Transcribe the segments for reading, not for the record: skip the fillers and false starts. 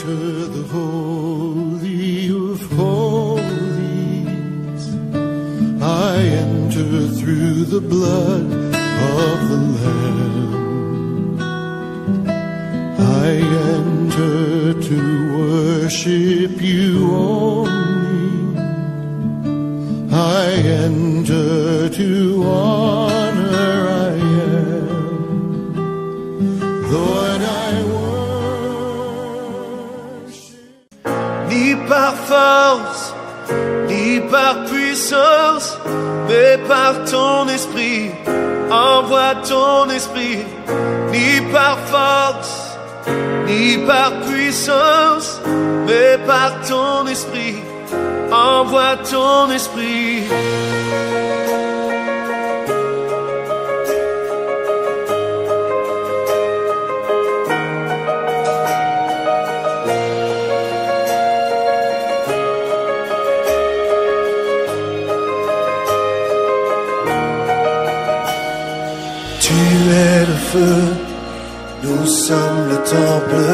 enter the Holy of Holies. I enter through the blood of the Lamb. I enter to worship you only. I enter to honor I am. Lord, I worship. Ni par force, ni par puissance, mais par ton esprit. Envoie ton esprit. Ni par force, ni par puissance, mais par ton esprit. Envoie ton esprit. Tu es le feu, nous sommes le temple.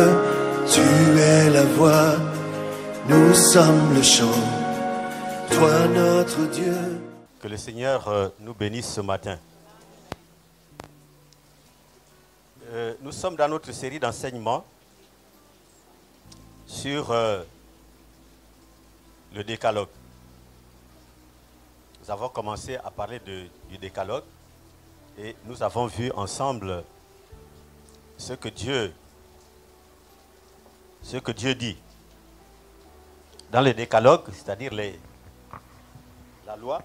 Tu es la voix, nous sommes le chant. Toi notre Dieu. Que le Seigneur nous bénisse ce matin. Nous sommes dans notre série d'enseignements sur le décalogue. Nous avons commencé à parler du décalogue et nous avons vu ensemble ce que Dieu dit dans le décalogue, c'est-à-dire la loi.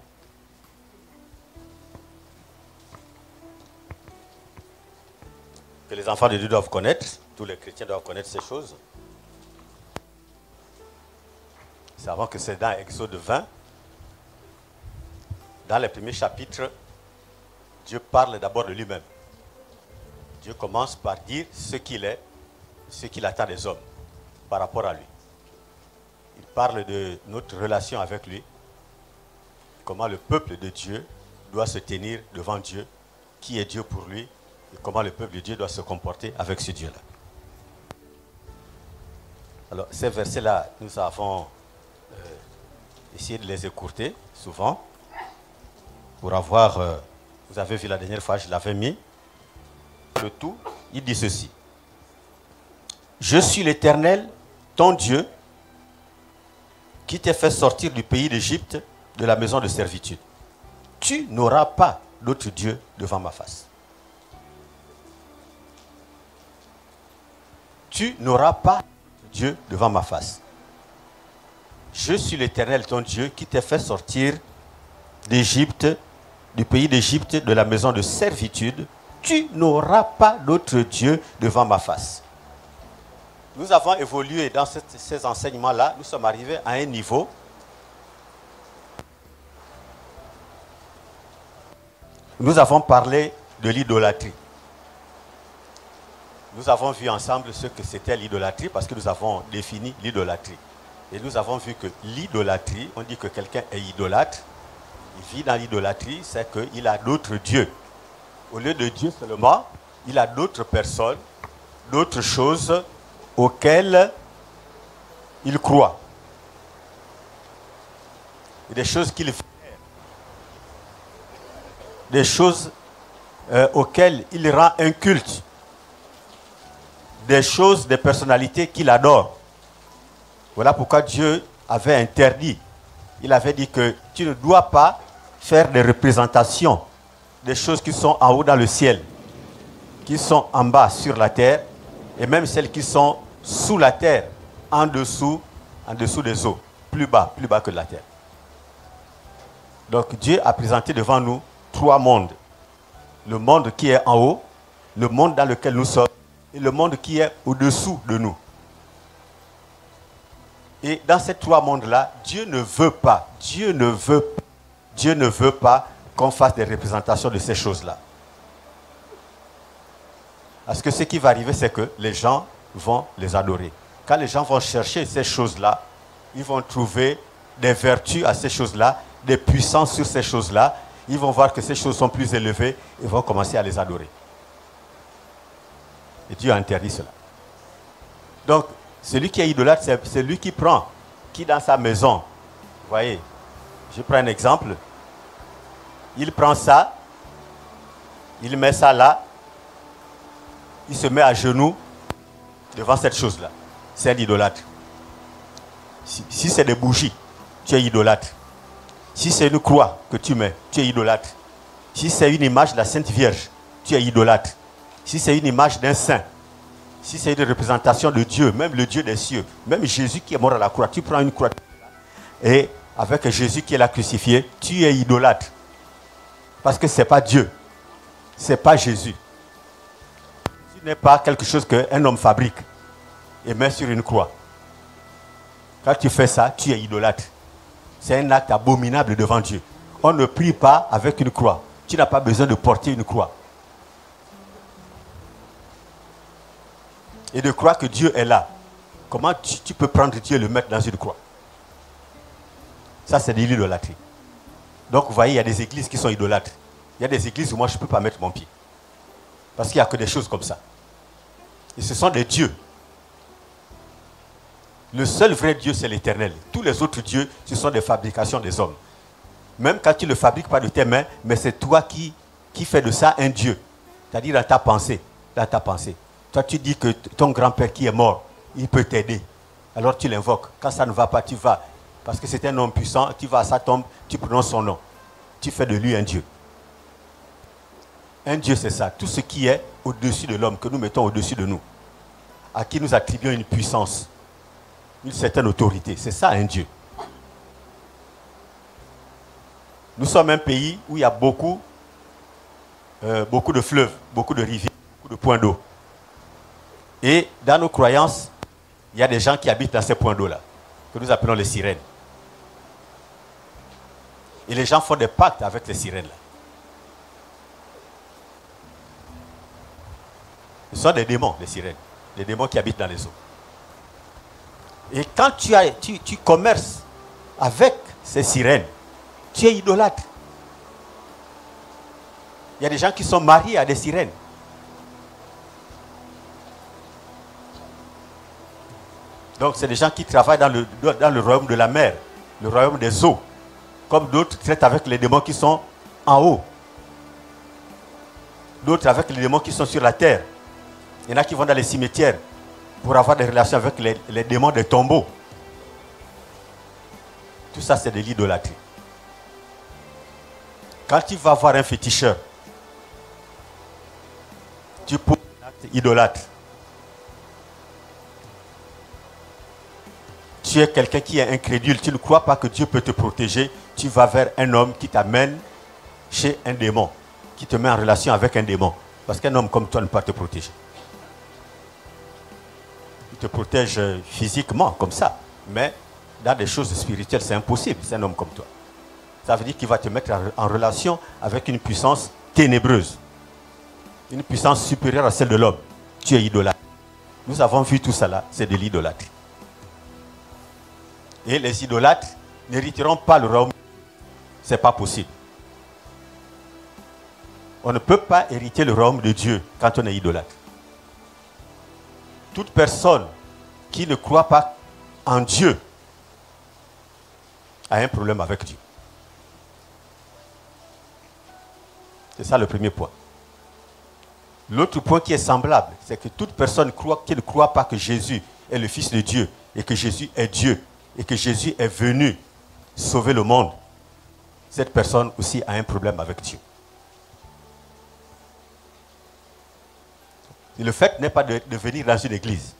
Que les enfants de Dieu doivent connaître, tous les chrétiens doivent connaître ces choses. Nous savons que c'est dans Exode 20, dans les premiers chapitres, Dieu parle d'abord de lui-même. Dieu commence par dire ce qu'il est, ce qu'il attend des hommes par rapport à lui. Il parle de notre relation avec lui, comment le peuple de Dieu doit se tenir devant Dieu, qui est Dieu pour lui, et comment le peuple de Dieu doit se comporter avec ce Dieu-là. Alors, ces versets-là, nous avons essayé de les écourter souvent pour avoir, vous avez vu la dernière fois, je l'avais mis, le tout, il dit ceci. Je suis l'Éternel, ton Dieu, qui t'ai fait sortir du pays d'Égypte, de la maison de servitude. Tu n'auras pas d'autre Dieu devant ma face. Tu n'auras pas Dieu devant ma face. Je suis l'Éternel, ton Dieu, qui t'ai fait sortir d'Égypte, du pays d'Égypte, de la maison de servitude. Tu n'auras pas d'autre Dieu devant ma face. Nous avons évolué dans ces enseignements-là. Nous sommes arrivés à un niveau nous avons parlé de l'idolâtrie. Nous avons vu ensemble ce que c'était l'idolâtrie parce que nous avons défini l'idolâtrie. Et nous avons vu que l'idolâtrie, on dit que quelqu'un est idolâtre, il vit dans l'idolâtrie, c'est qu'il a d'autres dieux. Au lieu de Dieu seulement, il a d'autres personnes, d'autres choses auxquelles il croit. Et des choses qu'il fait, des choses auxquelles il rend un culte, des choses, des personnalités qu'il adore. Voilà pourquoi Dieu avait interdit. Il avait dit que tu ne dois pas faire des représentations des choses qui sont en haut dans le ciel, qui sont en bas sur la terre, et même celles qui sont sous la terre, en dessous des eaux, plus bas que la terre. Donc Dieu a présenté devant nous trois mondes. Le monde qui est en haut, le monde dans lequel nous sommes, et le monde qui est au-dessous de nous. Et dans ces trois mondes-là, Dieu ne veut pas qu'on fasse des représentations de ces choses-là. Parce que ce qui va arriver, c'est que les gens vont les adorer. Quand les gens vont chercher ces choses-là, ils vont trouver des vertus à ces choses-là, des puissances sur ces choses-là. Ils vont voir que ces choses sont plus élevées et vont commencer à les adorer. Et Dieu a interdit cela. Donc, Celui qui est idolâtre, c'est celui qui prend, qui dans sa maison, vous voyez, je prends un exemple, il prend ça, il met ça là, il se met à genoux devant cette chose-là. C'est un idolâtre. Si c'est des bougies, tu es idolâtre. Si c'est une croix que tu mets, tu es idolâtre. Si c'est une image de la Sainte Vierge, tu es idolâtre. Si c'est une image d'un saint, si c'est une représentation de Dieu, même le Dieu des cieux, même Jésus qui est mort à la croix, tu prends une croix et avec Jésus qui est là crucifié, tu es idolâtre. Parce que ce n'est pas Dieu, ce n'est pas Jésus. Ce n'est pas quelque chose qu'un homme fabrique et met sur une croix. Quand tu fais ça, tu es idolâtre. C'est un acte abominable devant Dieu. On ne prie pas avec une croix. Tu n'as pas besoin de porter une croix. Et de croire que Dieu est là. Comment tu peux prendre Dieu et le mettre dans une croix? Ça, c'est de l'idolâtrie. Donc, vous voyez, il y a des églises qui sont idolâtres. Il y a des églises où moi, je ne peux pas mettre mon pied. Parce qu'il n'y a que des choses comme ça. Et ce sont des dieux. Le seul vrai Dieu, c'est l'Éternel. Tous les autres dieux, ce sont des fabrications des hommes. Même quand tu ne le fabriques pas de tes mains, mais c'est toi qui fais de ça un Dieu. C'est-à-dire dans ta pensée. Dans ta pensée. Toi, tu dis que ton grand-père qui est mort, il peut t'aider. Alors tu l'invoques. Quand ça ne va pas, tu vas. Parce que c'est un homme puissant, tu vas à sa tombe, tu prononces son nom. Tu fais de lui un Dieu. Un Dieu, c'est ça. Tout ce qui est au-dessus de l'homme, que nous mettons au-dessus de nous. À qui nous attribuons une puissance, une certaine autorité. C'est ça un Dieu. Nous sommes un pays où il y a beaucoup de fleuves, beaucoup de rivières, beaucoup de points d'eau. Et dans nos croyances, il y a des gens qui habitent dans ces points d'eau-là, que nous appelons les sirènes. Et les gens font des pactes avec les sirènes-là. Ce sont des démons, les sirènes. Des démons qui habitent dans les eaux. Et quand tu commerces avec ces sirènes, tu es idolâtre. Il y a des gens qui sont mariés à des sirènes. Donc, c'est des gens qui travaillent dans le royaume de la mer, le royaume des eaux. Comme d'autres traitent avec les démons qui sont en haut. D'autres avec les démons qui sont sur la terre. Il y en a qui vont dans les cimetières pour avoir des relations avec les démons des tombeaux. Tout ça, c'est de l'idolâtrie. Quand tu vas voir un féticheur, tu poses un acte idolâtre. Tu es quelqu'un qui est incrédule, tu ne crois pas que Dieu peut te protéger, tu vas vers un homme qui t'amène chez un démon, qui te met en relation avec un démon. Parce qu'un homme comme toi ne peut pas te protéger. Il te protège physiquement, comme ça. Mais dans des choses spirituelles, c'est impossible, c'est un homme comme toi. Ça veut dire qu'il va te mettre en relation avec une puissance ténébreuse. Une puissance supérieure à celle de l'homme. Tu es idolâtre. Nous avons vu tout ça là, c'est de l'idolâtrie. Et les idolâtres n'hériteront pas le royaume. Ce n'est pas possible. On ne peut pas hériter le royaume de Dieu quand on est idolâtre. Toute personne qui ne croit pas en Dieu a un problème avec Dieu. C'est ça le premier point. L'autre point qui est semblable, c'est que toute personne qui ne croit pas que Jésus est le Fils de Dieu et que Jésus est Dieu et que Jésus est venu sauver le monde, cette personne aussi a un problème avec Dieu. Et le fait n'est pas de venir dans une église.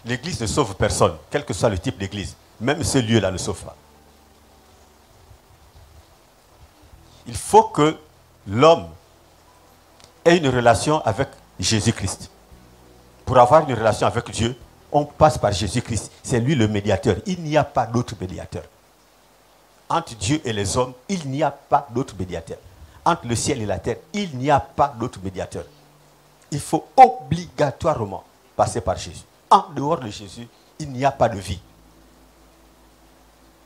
L'église ne sauve personne, quel que soit le type d'église. Même ce lieu-là ne sauve pas. Il faut que l'homme ait une relation avec Jésus-Christ. Pour avoir une relation avec Dieu, on passe par Jésus-Christ. C'est lui le médiateur. Il n'y a pas d'autre médiateur. Entre Dieu et les hommes, il n'y a pas d'autre médiateur. Entre le ciel et la terre, il n'y a pas d'autre médiateur. Il faut obligatoirement passer par Jésus. En dehors de Jésus, il n'y a pas de vie.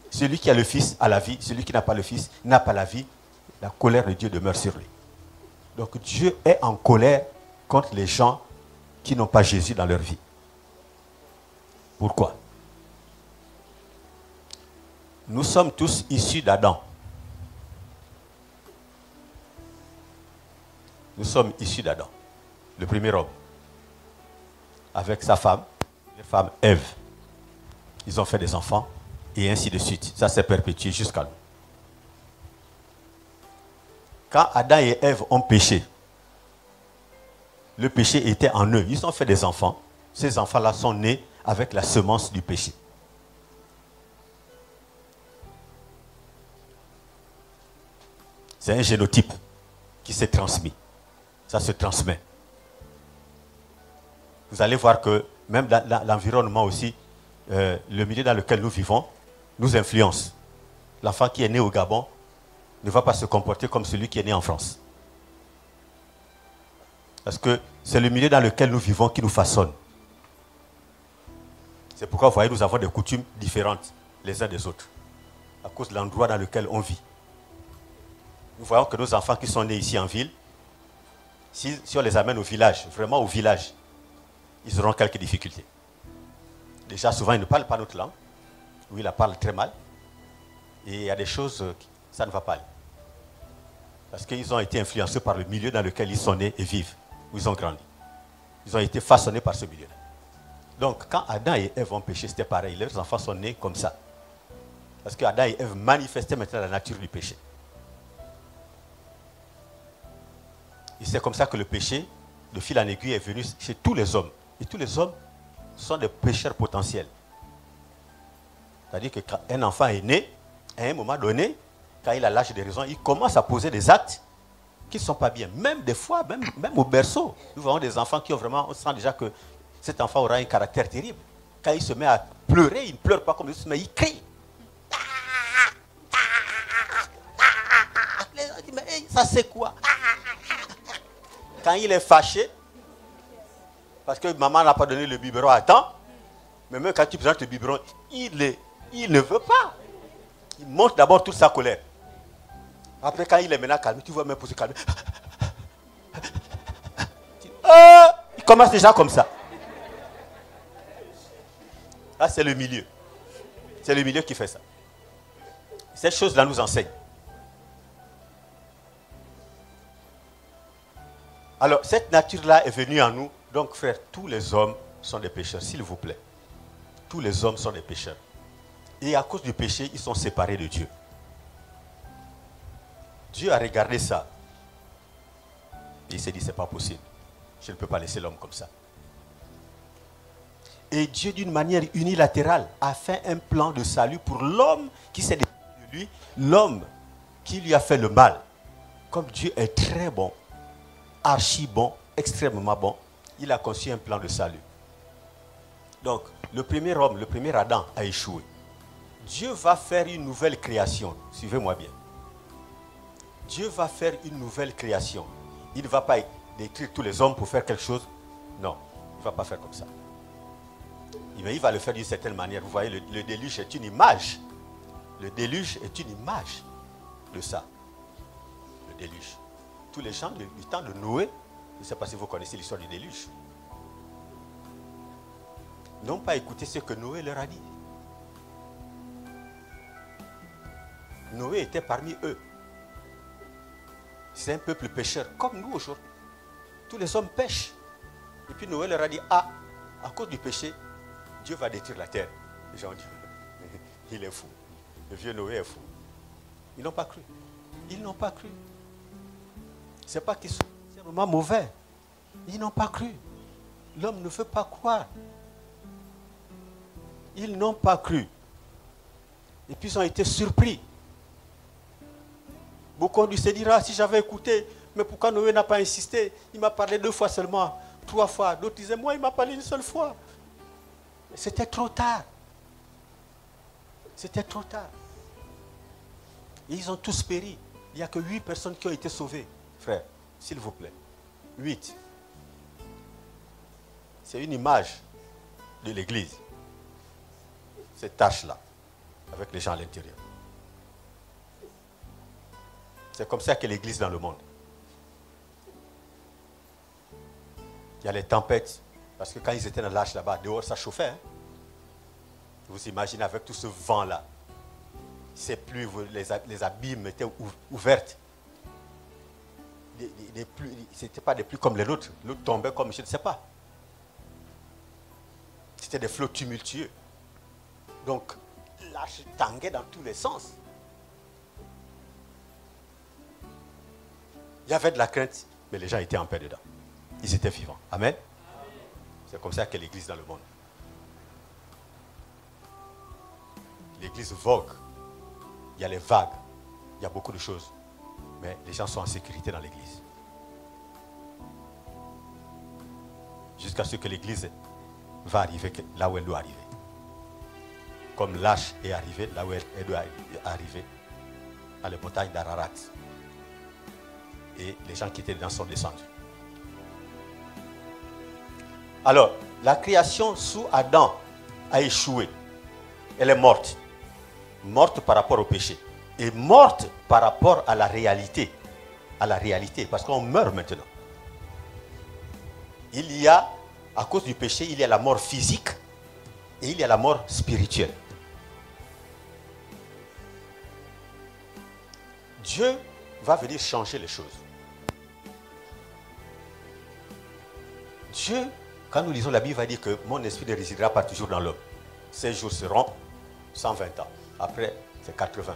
Celui qui a le Fils a la vie. Celui qui n'a pas le Fils n'a pas la vie. La colère de Dieu demeure sur lui. Donc Dieu est en colère contre les gens qui n'ont pas Jésus dans leur vie. Pourquoi? Nous sommes tous issus d'Adam. Nous sommes issus d'Adam, le premier homme, avec sa femme, la femme Ève. Ils ont fait des enfants, et ainsi de suite. Ça s'est perpétué jusqu'à nous. Quand Adam et Ève ont péché, le péché était en eux. Ils ont fait des enfants. Ces enfants-là sont nés avec la semence du péché. C'est un génotype qui s'est transmis. Ça se transmet. Vous allez voir que même l'environnement aussi, le milieu dans lequel nous vivons, nous influence. L'enfant qui est né au Gabon ne va pas se comporter comme celui qui est né en France. Parce que c'est le milieu dans lequel nous vivons qui nous façonne. C'est pourquoi, vous voyez, nous avons des coutumes différentes les uns des autres, à cause de l'endroit dans lequel on vit. Nous voyons que nos enfants qui sont nés ici en ville, si on les amène au village, vraiment au village, ils auront quelques difficultés. Déjà, souvent, ils ne parlent pas notre langue, ou ils la parlent très mal. Et il y a des choses, ça ne va pas aller. Parce qu'ils ont été influencés par le milieu dans lequel ils sont nés et vivent, où ils ont grandi. Ils ont été façonnés par ce milieu-là. Donc, quand Adam et Ève ont péché, c'était pareil. Leurs enfants sont nés comme ça. Parce que Adam et Ève manifestaient maintenant la nature du péché. Et c'est comme ça que le péché, de fil en aiguille, est venu chez tous les hommes. Et tous les hommes sont des pécheurs potentiels. C'est-à-dire que quand un enfant est né, à un moment donné, quand il a l'âge de raison, il commence à poser des actes qui ne sont pas bien. Même des fois, même au berceau, nous voyons des enfants qui ont vraiment, on sent déjà que cet enfant aura un caractère terrible. Quand il se met à pleurer, il ne pleure pas comme ça, mais il crie. Les gens disent, mais ça c'est quoi? Quand il est fâché, parce que maman n'a pas donné le biberon à temps, mais même quand tu présentes le biberon, il ne veut pas. Il montre d'abord toute sa colère. Après, quand il est maintenant calme, tu vois même pour se calmer. Il commence déjà comme ça. Là, c'est le milieu. C'est le milieu qui fait ça. Cette chose-là nous enseigne. Alors, cette nature-là est venue en nous. Donc, frère, tous les hommes sont des pécheurs, s'il vous plaît. Tous les hommes sont des pécheurs. Et à cause du péché, ils sont séparés de Dieu. Dieu a regardé ça. Et il s'est dit, c'est pas possible. Je ne peux pas laisser l'homme comme ça. Et Dieu, d'une manière unilatérale, a fait un plan de salut pour l'homme qui s'est détourné de lui, l'homme qui lui a fait le mal. Comme Dieu est très bon, archi bon, extrêmement bon, il a conçu un plan de salut. Donc, le premier homme, le premier Adam a échoué. Dieu va faire une nouvelle création. Suivez-moi bien. Dieu va faire une nouvelle création. Il ne va pas détruire tous les hommes pour faire quelque chose. Non, il ne va pas faire comme ça. Mais il va le faire d'une certaine manière. Vous voyez, le déluge est une image. Le déluge est une image de ça. Le déluge. Tous les gens du temps de Noé, je ne sais pas si vous connaissez l'histoire du déluge, n'ont pas écouté ce que Noé leur a dit. Noé était parmi eux. C'est un peuple pécheur, comme nous aujourd'hui. Tous les hommes pêchent. Et puis Noé leur a dit, à cause du péché, Dieu va détruire la terre. Les gens ont dit, il est fou. Le vieux Noé est fou. Ils n'ont pas cru. Ils n'ont pas cru. Ce n'est pas qu'ils sont vraiment mauvais. Ils n'ont pas cru. L'homme ne veut pas croire. Ils n'ont pas cru. Et puis ils ont été surpris. Beaucoup ont dû se dire, si j'avais écouté, mais pourquoi Noé n'a pas insisté? Il m'a parlé 2 fois seulement, 3 fois. D'autres disaient, moi, il m'a parlé une seule fois. C'était trop tard. C'était trop tard. Et ils ont tous péri. Il n'y a que 8 personnes qui ont été sauvées. Frère, s'il vous plaît. 8. C'est une image de l'église. Cette tâche-là, avec les gens à l'intérieur. C'est comme ça que l'église dans le monde. Il y a les tempêtes, Parce que quand ils étaient dans l'arche là-bas, dehors ça chauffait. Hein? Vous imaginez avec tout ce vent-là. Ces pluies, les abîmes étaient ouvertes. Ce n'était pas des pluies comme les nôtres. L'eau tombait comme je ne sais pas. C'était des flots tumultueux. Donc, l'arche tanguait dans tous les sens. Il y avait de la crainte, mais les gens étaient en paix dedans. Ils étaient vivants. Amen. C'est comme ça qu'est l'église dans le monde. L'église vogue. Il y a les vagues. Il y a beaucoup de choses. Mais les gens sont en sécurité dans l'église. Jusqu'à ce que l'église va arriver là où elle doit arriver. Comme l'arche est arrivée là où elle doit arriver, à la montagne d'Ararat. Et les gens qui étaient dedans sont descendus. Alors, la création sous Adam a échoué. Elle est morte. Morte par rapport au péché. Et morte par rapport à la réalité. À la réalité, parce qu'on meurt maintenant. Il y a, à cause du péché, il y a la mort physique et il y a la mort spirituelle. Dieu va venir changer les choses. Dieu, quand nous lisons la Bible, va dire que mon esprit ne résidera pas toujours dans l'homme. Ces jours seront 120 ans. Après, c'est 80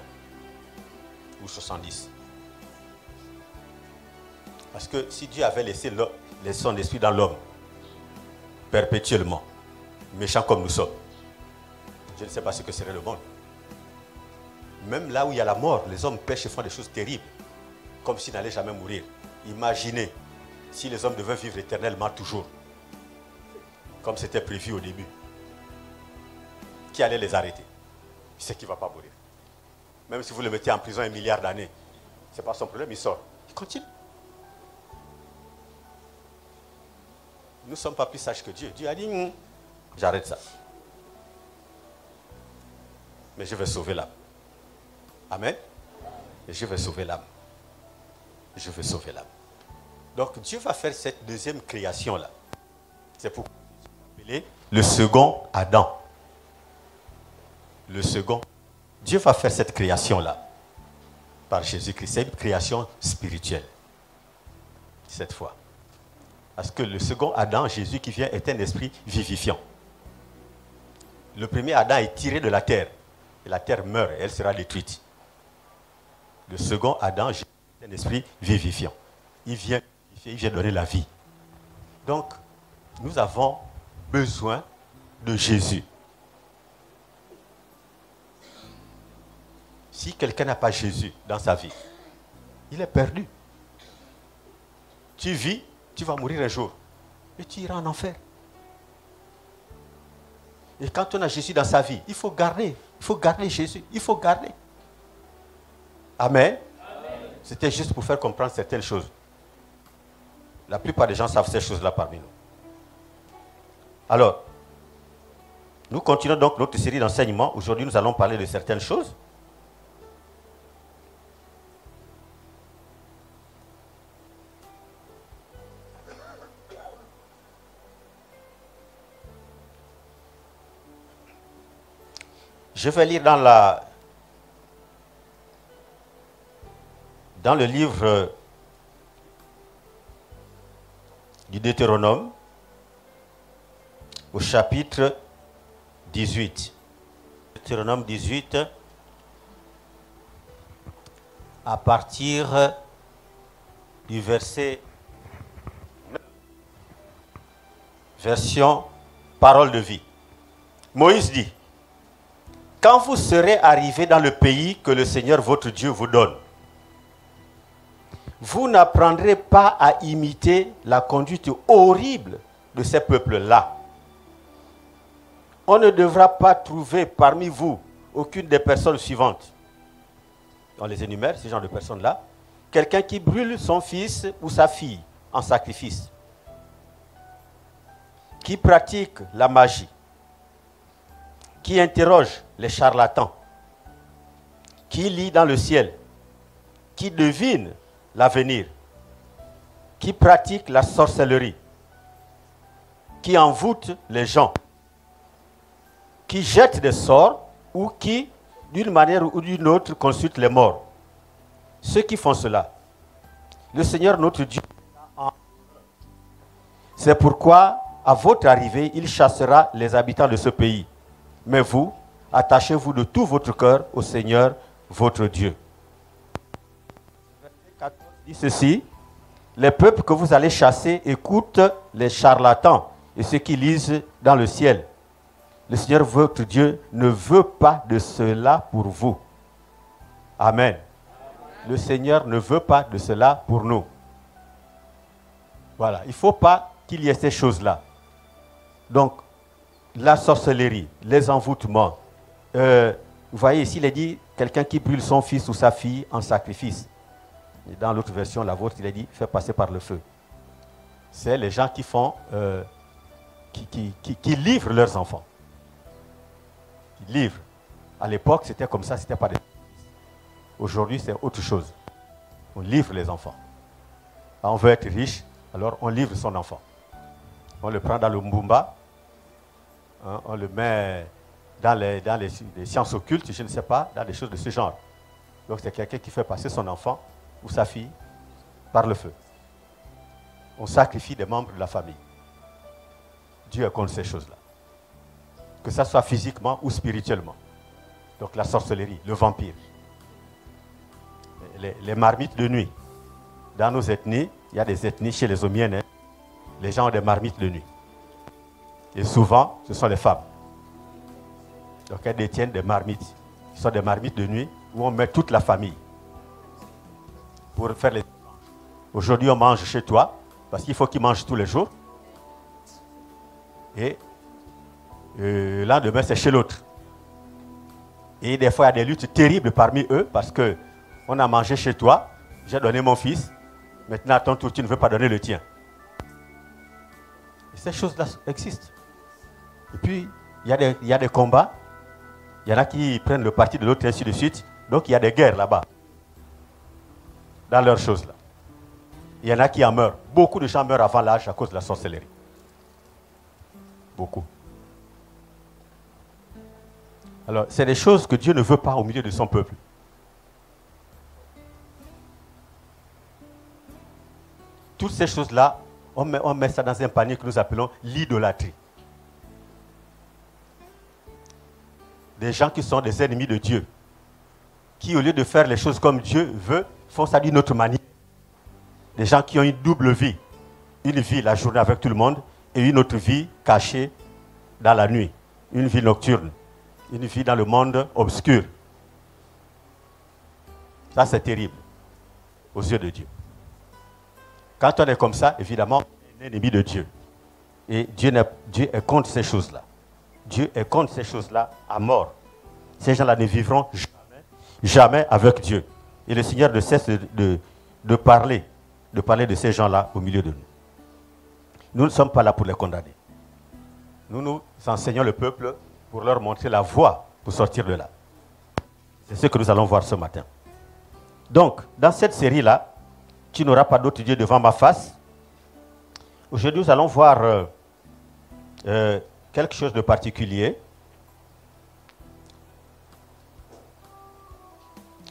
ou 70. Parce que si Dieu avait laissé son esprit dans l'homme, perpétuellement, méchant comme nous sommes, je ne sais pas ce que serait le monde. Même là où il y a la mort, les hommes pêchent et font des choses terribles, comme s'ils n'allaient jamais mourir. Imaginez si les hommes devaient vivre éternellement toujours, comme c'était prévu au début. Qui allait les arrêter? Il sait qu'il ne va pas mourir. Même si vous le mettez en prison 1 milliard d'années, ce n'est pas son problème, il sort. Il continue. Nous ne sommes pas plus sages que Dieu. Dieu a dit, j'arrête ça. Mais je vais sauver l'âme. Amen. Et je vais sauver l'âme. Je vais sauver l'âme. Donc Dieu va faire cette deuxième création-là. C'est pourquoi il est appelé le second Adam. Le second. Dieu va faire cette création-là par Jésus-Christ. C'est une création spirituelle. Cette fois. Parce que le second Adam, Jésus qui vient, est un esprit vivifiant. Le premier Adam est tiré de la terre. Et la terre meurt et elle sera détruite. Le second Adam, Jésus, est un esprit vivifiant. Il vient donner la vie. Donc, nous avons besoin de Jésus. Si quelqu'un n'a pas Jésus dans sa vie, il est perdu. Tu vis, tu vas mourir un jour. Et tu iras en enfer. Et quand on a Jésus dans sa vie, il faut garder Jésus. Il faut garder. Amen. C'était juste pour faire comprendre certaines choses. La plupart des gens savent ces choses-là parmi nous. Alors, nous continuons donc notre série d'enseignements. Aujourd'hui, nous allons parler de certaines choses. Je vais lire dans le livre du Deutéronome, au chapitre 18. Deutéronome 18, à partir du verset 9, version parole de vie. Moïse dit: quand vous serez arrivés dans le pays que le Seigneur votre Dieu vous donne, vous n'apprendrez pas à imiter la conduite horrible de ces peuples-là. On ne devra pas trouver parmi vous aucune des personnes suivantes. On les énumère, ces genres de personnes-là. Quelqu'un qui brûle son fils ou sa fille en sacrifice. Qui pratique la magie. Qui interroge les charlatans. Qui lit dans le ciel. Qui devine l'avenir, qui pratique la sorcellerie, qui envoûtent les gens, qui jettent des sorts ou qui, d'une manière ou d'une autre, consultent les morts. Ceux qui font cela, le Seigneur notre Dieu, c'est pourquoi, à votre arrivée, il chassera les habitants de ce pays. Mais vous, attachez-vous de tout votre cœur au Seigneur, votre Dieu. Verset 14 dit ceci, les peuples que vous allez chasser écoutent les charlatans et ceux qui lisent dans le ciel. Le Seigneur, votre Dieu, ne veut pas de cela pour vous. Amen. Le Seigneur ne veut pas de cela pour nous. Voilà, il ne faut pas qu'il y ait ces choses-là. Donc, la sorcellerie, les envoûtements. Vous voyez ici, il est dit, quelqu'un qui brûle son fils ou sa fille en sacrifice. Et dans l'autre version, la vôtre, il est dit, fait passer par le feu. C'est les gens qui font, qui livrent leurs enfants. Ils livrent. À l'époque, c'était comme ça, c'était pas des... Aujourd'hui, c'est autre chose. On livre les enfants. On veut être riche, alors on livre son enfant. On le prend dans le mbumba, hein, on le met dans les sciences occultes, je ne sais pas, dans des choses de ce genre. Donc c'est quelqu'un qui fait passer son enfant ou sa fille par le feu. On sacrifie des membres de la famille. Dieu est contre ces choses-là. Que ça soit physiquement ou spirituellement. Donc la sorcellerie, le vampire. Les marmites de nuit. Dans nos ethnies, il y a des ethnies chez les Omiennes, les gens ont des marmites de nuit. Et souvent, ce sont les femmes. Donc elles détiennent des marmites. Ce sont des marmites de nuit où on met toute la famille. Pour faire les... Aujourd'hui, on mange chez toi, parce qu'il faut qu'ils mangent tous les jours. Et le lendemain, c'est chez l'autre. Et des fois, il y a des luttes terribles parmi eux, parce que on a mangé chez toi, j'ai donné mon fils, maintenant à ton tour, tu ne veux pas donner le tien. Et ces choses-là existent. Et puis, il y a des combats, il y en a qui prennent le parti de l'autre, et ainsi de suite. Donc, il y a des guerres là-bas, dans leurs choses-là. Il y en a qui en meurent. Beaucoup de gens meurent avant l'âge à cause de la sorcellerie. Beaucoup. Alors, c'est des choses que Dieu ne veut pas au milieu de son peuple. Toutes ces choses-là, on met ça dans un panier que nous appelons l'idolâtrie. Des gens qui sont des ennemis de Dieu, qui au lieu de faire les choses comme Dieu veut, font ça d'une autre manière. Des gens qui ont une double vie. Une vie la journée avec tout le monde et une autre vie cachée dans la nuit. Une vie nocturne. Une vie dans le monde obscur. Ça, c'est terrible aux yeux de Dieu. Quand on est comme ça, évidemment, on est un ennemi de Dieu. Et Dieu est contre ces choses-là. Dieu est contre ces choses-là à mort. Ces gens-là ne vivront jamais avec Dieu. Et le Seigneur ne cesse de parler de ces gens-là au milieu de nous. Nous ne sommes pas là pour les condamner. Nous enseignons le peuple pour leur montrer la voie pour sortir de là. C'est ce que nous allons voir ce matin. Donc, dans cette série-là, tu n'auras pas d'autre Dieu devant ma face. Aujourd'hui, nous allons voir quelque chose de particulier.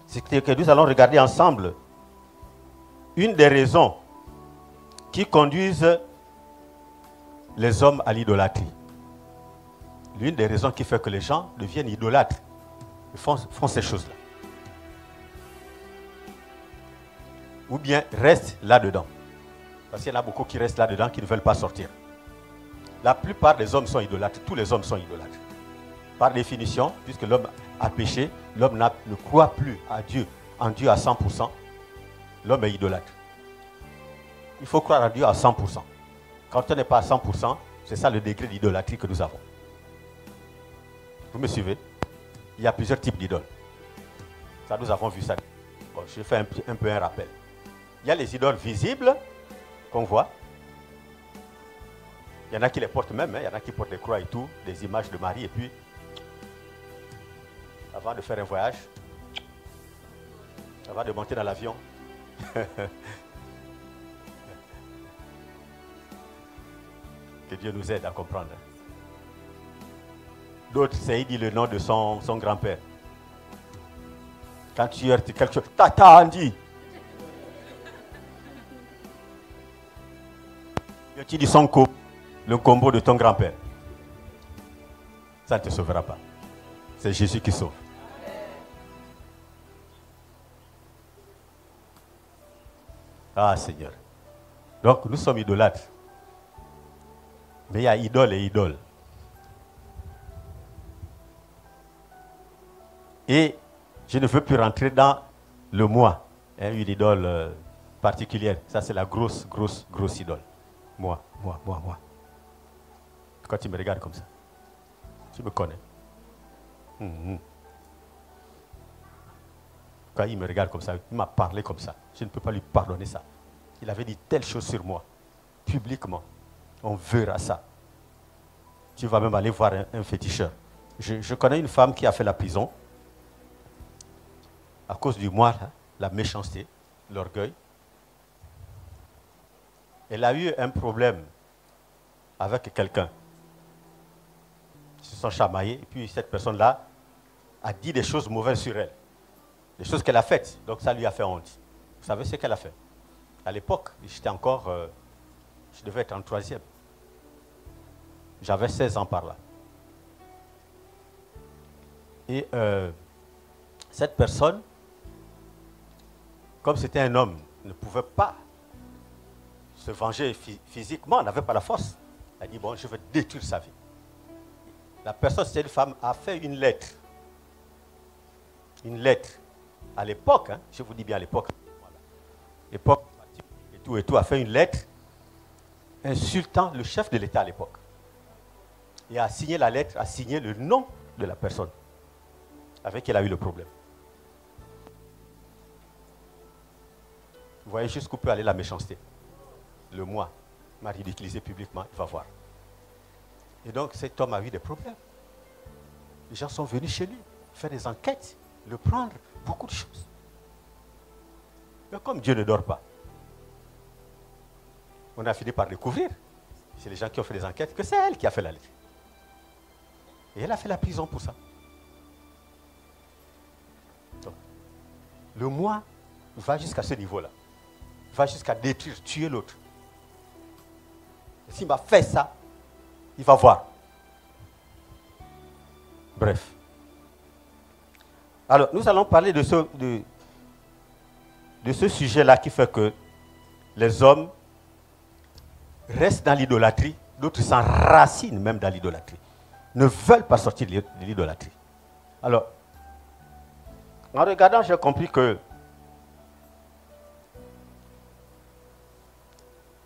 C'est que nous allons regarder ensemble une des raisons qui conduisent les hommes à l'idolâtrie. L'une des raisons qui fait que les gens deviennent idolâtres. Ils font ces choses-là. Ou bien restent là-dedans. Parce qu'il y en a beaucoup qui restent là-dedans, qui ne veulent pas sortir. La plupart des hommes sont idolâtres. Tous les hommes sont idolâtres. Par définition, puisque l'homme a péché, l'homme ne croit plus en Dieu à 100%. L'homme est idolâtre. Il faut croire en Dieu à 100%. Quand on n'est pas à 100%, c'est ça le degré d'idolâtrie que nous avons. Vous me suivez? Il y a plusieurs types d'idoles. Ça, nous avons vu ça. Bon, je fais un peu un rappel. Il y a les idoles visibles qu'on voit. Il y en a qui les portent même, hein. Il y en a qui portent des croix et tout, des images de Marie. Et puis, avant de faire un voyage, avant de monter dans l'avion, Que Dieu nous aide à comprendre. D'autres, c'est il dit le nom de son grand-père. Quand tu heurtes quelque chose, Tata Andy. Et tu dis le combo de ton grand-père. Ça ne te sauvera pas. C'est Jésus qui sauve. Ah Seigneur. Donc nous sommes idolâtres. Mais il y a idole et idole. Et je ne veux plus rentrer dans le moi. Une idole particulière. Ça c'est la grosse idole. Moi. Quand tu me regardes comme ça, tu me connais. Quand il me regarde comme ça, il m'a parlé comme ça. Je ne peux pas lui pardonner ça. Il avait dit telle chose sur moi, publiquement. On verra ça. Tu vas même aller voir un féticheur. Je connais une femme qui a fait la prison à cause du moi, la méchanceté, l'orgueil. Elle a eu un problème avec quelqu'un. Ils se sont chamaillés et puis cette personne-là a dit des choses mauvaises sur elle. Des choses qu'elle a faites. Donc ça lui a fait honte. Vous savez ce qu'elle a fait? À l'époque, j'étais encore... je devais être en 3e. J'avais 16 ans par là. Et cette personne, comme c'était un homme, ne pouvait pas se venger physiquement, n'avait pas la force. Elle a dit, bon, je vais détruire sa vie. La personne, c'était une femme, a fait une lettre. Une lettre. À l'époque, hein, je vous dis bien à l'époque. Voilà. L'époque, et tout, a fait une lettre insultant le chef de l'État à l'époque. Et a signé la lettre, a signé le nom de la personne avec qui elle a eu le problème. Vous voyez jusqu'où peut aller la méchanceté. Le moi m'a ridiculisé publiquement, il va voir. Et donc cet homme a eu des problèmes. Les gens sont venus chez lui, faire des enquêtes, le prendre, beaucoup de choses. Mais comme Dieu ne dort pas, on a fini par découvrir, c'est les gens qui ont fait des enquêtes, que c'est elle qui a fait la lettre. Et elle a fait la prison pour ça. Donc, le moi va jusqu'à ce niveau-là. Va jusqu'à détruire, tuer l'autre. S'il m'a fait ça, il va voir. Bref. Alors, nous allons parler de ce sujet-là qui fait que les hommes restent dans l'idolâtrie, d'autres s'enracinent même dans l'idolâtrie, ne veulent pas sortir de l'idolâtrie. Alors, en regardant, j'ai compris que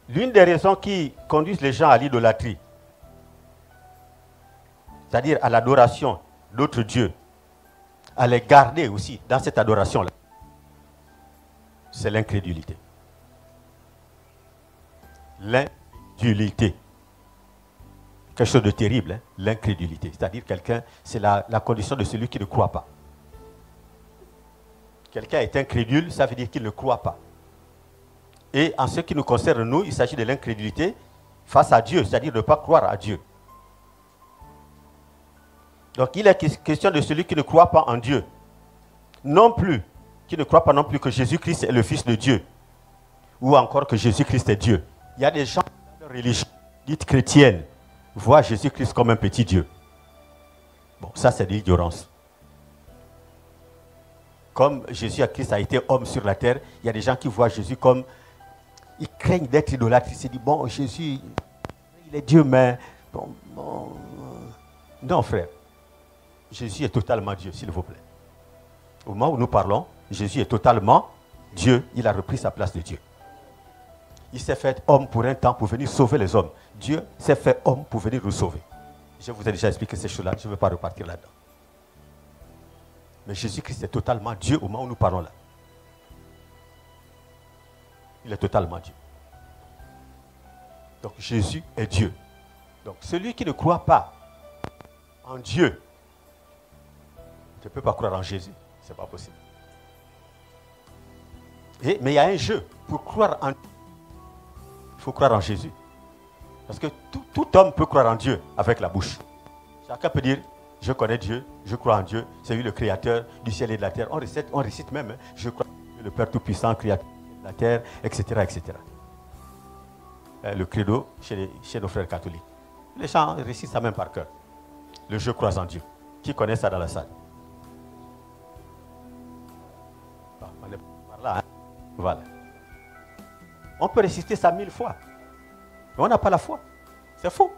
l'une des raisons qui conduisent les gens à l'idolâtrie, c'est-à-dire à l'adoration d'autres dieux, à les garder aussi dans cette adoration-là, c'est l'incrédulité. L'incrédulité. Quelque chose de terrible, hein? L'incrédulité. C'est-à-dire quelqu'un, c'est la condition de celui qui ne croit pas. Quelqu'un est incrédule, ça veut dire qu'il ne croit pas. Et en ce qui nous concerne, nous, il s'agit de l'incrédulité face à Dieu, c'est-à-dire de ne pas croire à Dieu. Donc il est question de celui qui ne croit pas en Dieu. Non plus, qui ne croit pas non plus que Jésus-Christ est le Fils de Dieu. Ou encore que Jésus-Christ est Dieu. Il y a des gens dans la religion dite chrétienne voient Jésus-Christ comme un petit Dieu. Bon, ça c'est de l'ignorance. Comme Jésus-Christ a été homme sur la terre, il y a des gens qui voient Jésus comme... Ils craignent d'être idolâtres. Ils se disent, bon, Jésus, il est Dieu, mais... Bon. Non, frère. Jésus est totalement Dieu, s'il vous plaît. Au moment où nous parlons, Jésus est totalement Dieu. Il a repris sa place de Dieu. Il s'est fait homme pour un temps pour venir sauver les hommes. Dieu s'est fait homme pour venir nous sauver. Je vous ai déjà expliqué ces choses-là. Je ne vais pas repartir là-dedans. Mais Jésus-Christ est totalement Dieu au moment où nous parlons là. Il est totalement Dieu. Donc Jésus est Dieu. Donc celui qui ne croit pas en Dieu ne peut pas croire en Jésus. Ce n'est pas possible. Mais il y a un jeu. Pour croire en Dieu, il faut croire en Jésus. Parce que tout homme peut croire en Dieu avec la bouche. Chacun peut dire, je connais Dieu, je crois en Dieu, c'est lui le créateur du ciel et de la terre. On récite même, hein, je crois en Dieu, le Père Tout-Puissant, créateur de la terre, etc. etc. Le credo chez nos frères catholiques. Les gens récitent ça même par cœur. Le je crois en Dieu. Qui connaît ça dans la salle? Bon, on est par là. Hein? Voilà. On peut réciter ça 1000 fois. Mais on n'a pas la foi. C'est faux.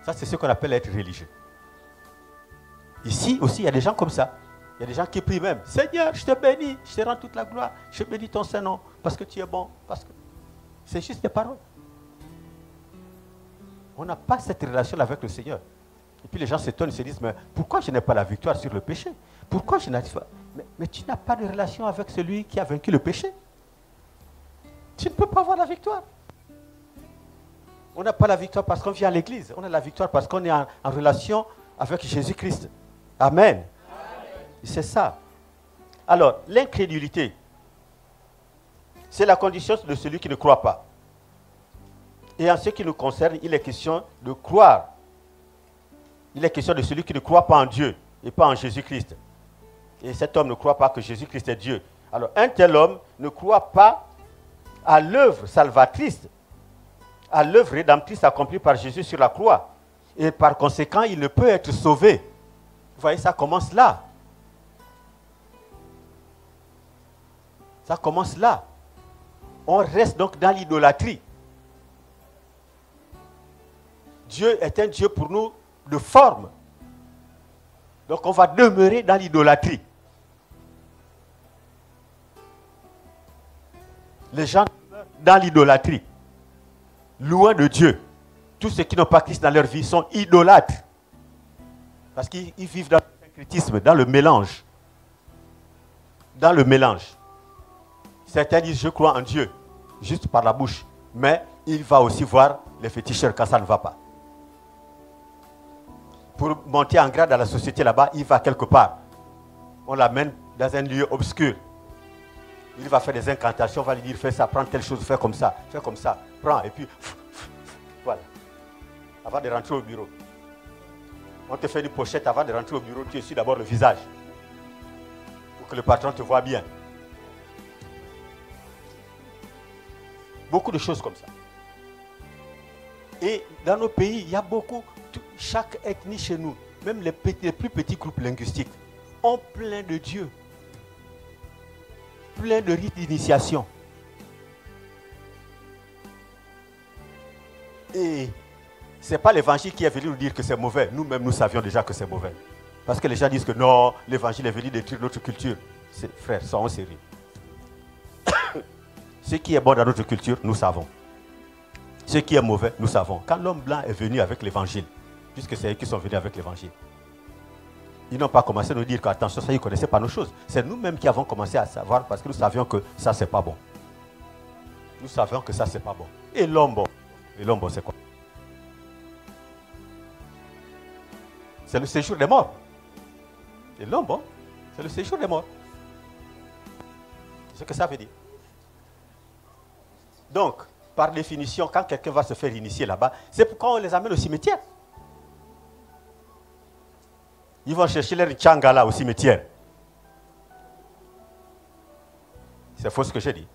Ça, c'est ce qu'on appelle être religieux. Ici aussi, il y a des gens comme ça. Il y a des gens qui prient même. Seigneur, je te bénis, je te rends toute la gloire. Je bénis ton Saint-Nom parce que tu es bon. Parce que c'est juste des paroles. On n'a pas cette relation avec le Seigneur. Et puis les gens s'étonnent, ils se disent, mais pourquoi je n'ai pas la victoire sur le péché? Pourquoi je n'arrive pas? Mais tu n'as pas de relation avec celui qui a vaincu le péché. Tu ne peux pas avoir la victoire. On n'a pas la victoire parce qu'on vient à l'église. On a la victoire parce qu'on est en relation avec Jésus-Christ. Amen. C'est ça. Alors, l'incrédulité, c'est la condition de celui qui ne croit pas. Et en ce qui nous concerne, il est question de croire. Il est question de celui qui ne croit pas en Dieu et pas en Jésus-Christ. Et cet homme ne croit pas que Jésus-Christ est Dieu. Alors, un tel homme ne croit pas à l'œuvre salvatrice, à l'œuvre rédemptrice accomplie par Jésus sur la croix. Et par conséquent, il ne peut être sauvé. Vous voyez, ça commence là. Ça commence là. On reste donc dans l'idolâtrie. Dieu est un Dieu pour nous de forme. Donc on va demeurer dans l'idolâtrie. Les gens demeurent dans l'idolâtrie. Loin de Dieu. Tous ceux qui n'ont pas Christ dans leur vie sont idolâtres. Parce qu'ils vivent dans le syncrétisme, dans le mélange. Dans le mélange. Certains disent je crois en Dieu, juste par la bouche. Mais il va aussi voir les féticheurs quand ça ne va pas. Pour monter en grade dans la société là-bas, il va quelque part. On l'amène dans un lieu obscur. Il va faire des incantations, on va lui dire fais ça, prends telle chose, fais comme ça, prends, et puis voilà. Avant de rentrer au bureau. On te fait une pochette avant de rentrer au bureau, tu essuies d'abord le visage. Pour que le patron te voit bien. Beaucoup de choses comme ça. Et dans nos pays, il y a beaucoup, chaque ethnie chez nous, même les plus petits groupes linguistiques, ont plein de dieux. Plein de rites d'initiation. Et ce n'est pas l'évangile qui est venu nous dire que c'est mauvais. Nous-mêmes, nous savions déjà que c'est mauvais. Parce que les gens disent que non, l'évangile est venu détruire notre culture. Frères, soyons sérieux. Ce qui est bon dans notre culture, nous savons. Ce qui est mauvais, nous savons. Quand l'homme blanc est venu avec l'évangile, puisque c'est eux qui sont venus avec l'évangile, ils n'ont pas commencé à nous dire qu'attention, ça, ils ne connaissaient pas nos choses. C'est nous-mêmes qui avons commencé à savoir parce que nous savions que ça, c'est pas bon. Nous savions que ça, c'est pas bon. Et l'homme, c'est quoi? C'est le séjour des morts. Et l'homme, c'est le séjour des morts. C'est ce que ça veut dire. Donc, par définition, quand quelqu'un va se faire initier là-bas, c'est pourquoi on les amène au cimetière. Ils vont chercher leur tchangala au cimetière. C'est faux ce que j'ai dit.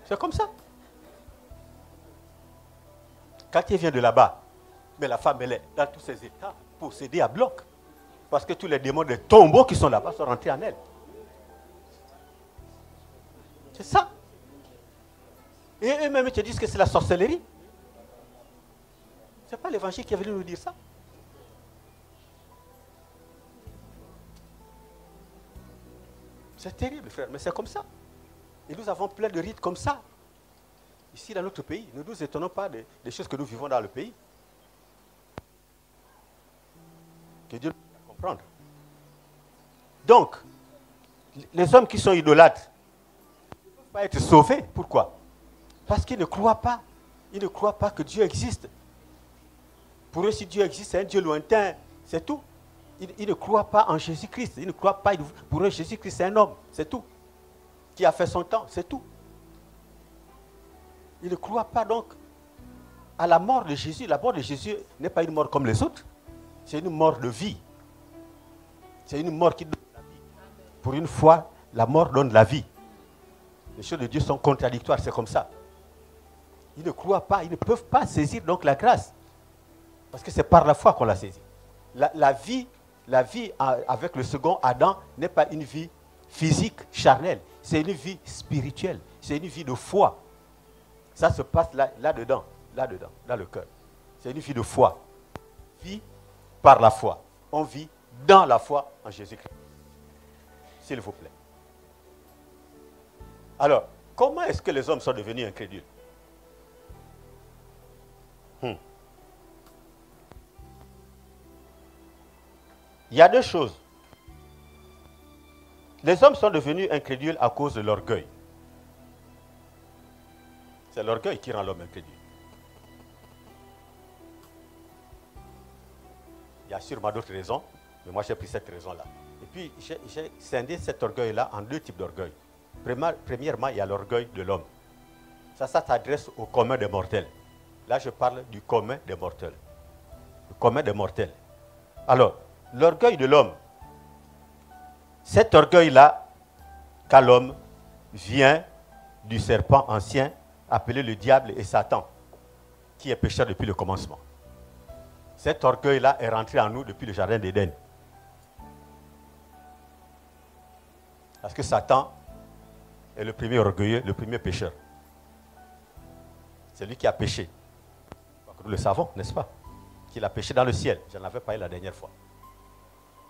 C'est comme ça. Quand il vient de là-bas, mais la femme, elle est dans tous ses états, possédée à bloc. Parce que tous les démons des tombeaux qui sont là-bas sont rentrés en elle. C'est ça. Et eux-mêmes te disent que c'est la sorcellerie. Ce n'est pas l'évangile qui est venu nous dire ça. C'est terrible, frère, mais c'est comme ça. Et nous avons plein de rites comme ça. Ici, dans notre pays, ne nous étonnons pas des choses que nous vivons dans le pays. Que Dieu nous fasse comprendre. Donc, les hommes qui sont idolâtres ne peuvent pas être sauvés. Pourquoi? Parce qu'ils ne croient pas. Ils ne croient pas que Dieu existe. Pour eux, si Dieu existe, c'est un Dieu lointain. C'est tout. Ils ne croient pas en Jésus-Christ. Ils ne croient pas. Pour eux, Jésus-Christ, c'est un homme. C'est tout. Qui a fait son temps. C'est tout. Ils ne croient pas donc à la mort de Jésus. La mort de Jésus n'est pas une mort comme les autres. C'est une mort de vie. C'est une mort qui donne la vie. Pour une fois, la mort donne la vie. Les choses de Dieu sont contradictoires, c'est comme ça. Ils ne croient pas, ils ne peuvent pas saisir donc la grâce. Parce que c'est par la foi qu'on l'a saisie. La vie avec le second Adam n'est pas une vie physique, charnelle. C'est une vie spirituelle. C'est une vie de foi. Ça se passe là-dedans, dans le cœur. C'est une vie de foi. Vie par la foi. On vit dans la foi en Jésus-Christ. S'il vous plaît. Alors, comment est-ce que les hommes sont devenus incrédules? Il y a deux choses. Les hommes sont devenus incrédules à cause de l'orgueil. C'est l'orgueil qui rend l'homme incrédule. Il y a sûrement d'autres raisons, mais moi j'ai pris cette raison-là. Et puis j'ai scindé cet orgueil-là en deux types d'orgueil. Premièrement, il y a l'orgueil de l'homme. Ça s'adresse au commun des mortels. Là, je parle du commun des mortels. Le commun des mortels. Alors, l'orgueil de l'homme, cet orgueil-là qu'a l'homme vient du serpent ancien appelé le diable et Satan, qui est pécheur depuis le commencement. Cet orgueil-là est rentré en nous depuis le jardin d'Éden. Parce que Satan est le premier orgueilleux, le premier pécheur. C'est lui qui a péché. Nous le savons, n'est-ce pas? Qu'il a péché dans le ciel. J'en avais parlé la dernière fois.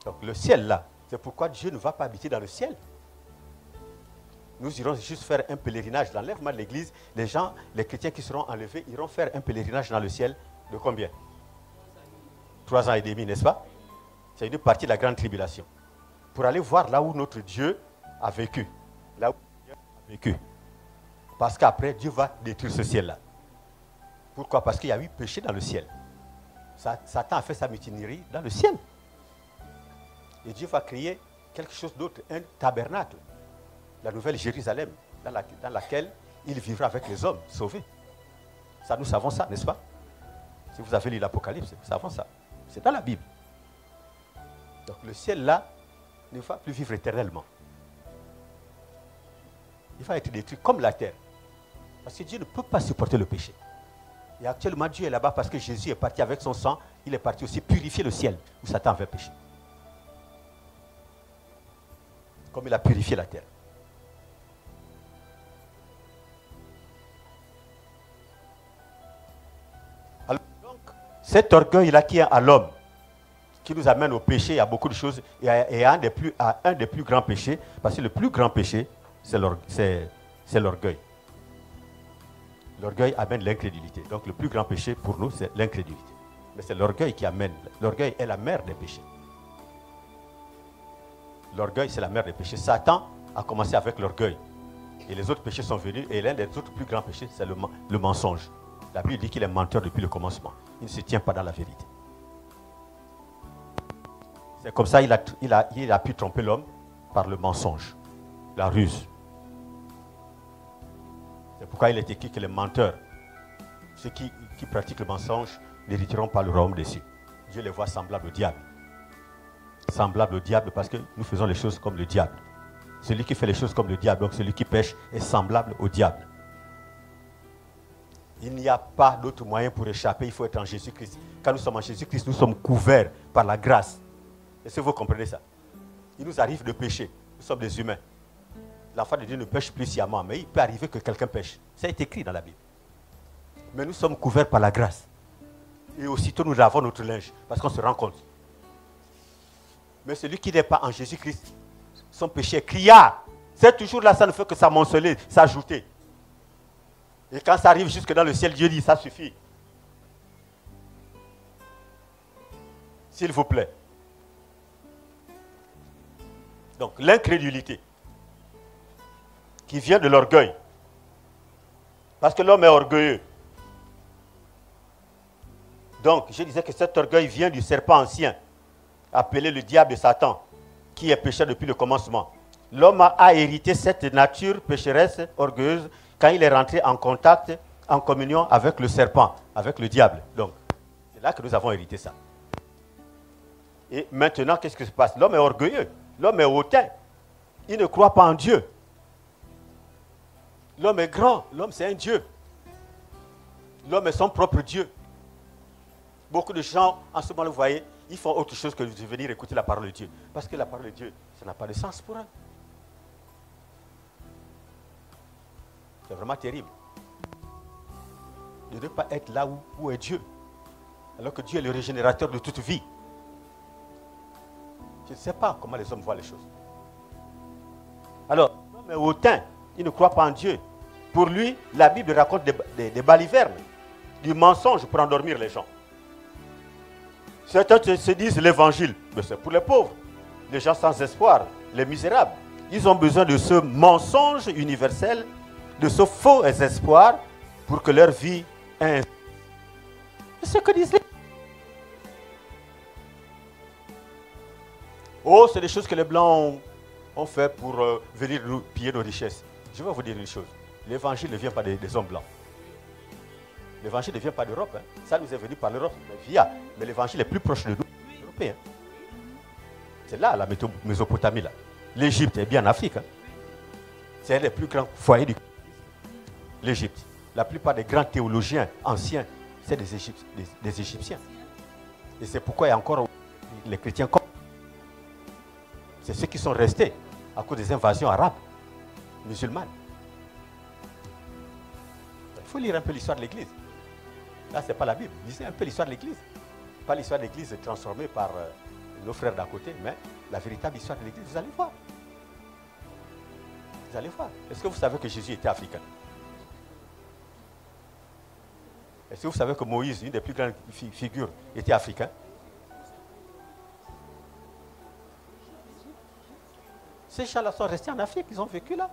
Donc le ciel là, c'est pourquoi Dieu ne va pas habiter dans le ciel. Nous irons juste faire un pèlerinage. L'enlèvement de l'église, les gens, les chrétiens qui seront enlevés, iront faire un pèlerinage dans le ciel de combien? 3 ans et demi, n'est-ce pas? C'est une partie de la grande tribulation. Pour aller voir là où notre Dieu a vécu. Là où Dieu a vécu. Parce qu'après, Dieu va détruire ce ciel-là. Pourquoi? Parce qu'il y a eu péché dans le ciel. Satan a fait sa mutinerie dans le ciel. Et Dieu va créer quelque chose d'autre, un tabernacle. La nouvelle Jérusalem, dans laquelle il vivra avec les hommes sauvés. Ça, nous savons ça, n'est-ce pas? Si vous avez lu l'Apocalypse, nous savons ça. C'est dans la Bible. Donc le ciel là ne va plus vivre éternellement. Il va être détruit comme la terre. Parce que Dieu ne peut pas supporter le péché. Et actuellement, Dieu est là-bas parce que Jésus est parti avec son sang. Il est parti aussi purifier le ciel où Satan avait péché. Comme il a purifié la terre. Alors, donc, cet orgueil-là qui est à l'homme, qui nous amène au péché, à beaucoup de choses, et à un des plus grands péchés, parce que le plus grand péché, c'est l'orgueil. L'orgueil amène l'incrédulité. Donc le plus grand péché pour nous, c'est l'incrédulité. Mais c'est l'orgueil qui amène. L'orgueil est la mère des péchés. L'orgueil, c'est la mère des péchés. Satan a commencé avec l'orgueil. Et les autres péchés sont venus. Et l'un des autres plus grands péchés, c'est le mensonge. La Bible dit qu'il est menteur depuis le commencement. Il ne se tient pas dans la vérité. C'est comme ça qu'il a pu tromper l'homme par le mensonge, la ruse. C'est pourquoi il est écrit que les menteurs, ceux qui pratiquent le mensonge, n'hériteront pas le royaume des cieux. Dieu les voit semblables au diable. Semblables au diable parce que nous faisons les choses comme le diable. Celui qui fait les choses comme le diable, donc celui qui pêche, est semblable au diable. Il n'y a pas d'autre moyen pour échapper, il faut être en Jésus-Christ. Quand nous sommes en Jésus-Christ, nous sommes couverts par la grâce. Est-ce que vous comprenez ça? Il nous arrive de pécher, nous sommes des humains. L'enfant de Dieu ne pêche plus sciemment, mais il peut arriver que quelqu'un pêche. Ça est écrit dans la Bible. Mais nous sommes couverts par la grâce. Et aussitôt nous lavons notre linge, parce qu'on se rend compte. Mais celui qui n'est pas en Jésus-Christ, son péché est criard. C'est toujours là, ça ne fait que s'amonceler, s'ajouter. Et quand ça arrive jusque dans le ciel, Dieu dit, ça suffit. S'il vous plaît. Donc l'incrédulité qui vient de l'orgueil. Parce que l'homme est orgueilleux. Donc, je disais que cet orgueil vient du serpent ancien, appelé le diable et Satan, qui est pécheur depuis le commencement. L'homme a hérité cette nature pécheresse, orgueilleuse, quand il est rentré en contact en communion avec le serpent, avec le diable. Donc, c'est là que nous avons hérité ça. Et maintenant, qu'est-ce qui se passe? L'homme est orgueilleux, l'homme est hautain. Il ne croit pas en Dieu. L'homme est grand, l'homme c'est un Dieu. L'homme est son propre Dieu. Beaucoup de gens, en ce moment, vous voyez, ils font autre chose que de venir écouter la parole de Dieu. Parce que la parole de Dieu, ça n'a pas de sens pour eux. C'est vraiment terrible. De ne pas être là où est Dieu. Alors que Dieu est le régénérateur de toute vie. Je ne sais pas comment les hommes voient les choses. Alors, l'homme est hautain. Il ne croit pas en Dieu. Pour lui, la Bible raconte des balivernes, du mensonge pour endormir les gens. Certains se disent l'évangile, mais c'est pour les pauvres, les gens sans espoir, les misérables. Ils ont besoin de ce mensonge universel, de ce faux espoir, pour que leur vie ait un... C'est ce que disent les... Oh, c'est des choses que les Blancs ont fait pour venir nous piller nos richesses. Je vais vous dire une chose. L'évangile ne vient pas des hommes blancs. L'évangile ne vient pas d'Europe. Hein. Ça nous est venu par l'Europe, mais l'évangile est plus proche de nous, les Européens. C'est là, la Mésopotamie. Là. L'Égypte est bien en Afrique. Hein. C'est les plus grands foyers du... L'Égypte. La plupart des grands théologiens anciens, c'est des Égyptiens. Et c'est pourquoi il y a encore les chrétiens comme... C'est ceux qui sont restés à cause des invasions arabes, musulmanes. Il faut lire un peu l'histoire de l'Église. Là, ce n'est pas la Bible. Lisez un peu l'histoire de l'Église. Pas l'histoire de l'Église transformée par nos frères d'à côté, mais la véritable histoire de l'Église. Vous allez voir. Vous allez voir. Est-ce que vous savez que Jésus était africain? Est-ce que vous savez que Moïse, une des plus grandes figures, était africain? Ces gens-là sont restés en Afrique, ils ont vécu là.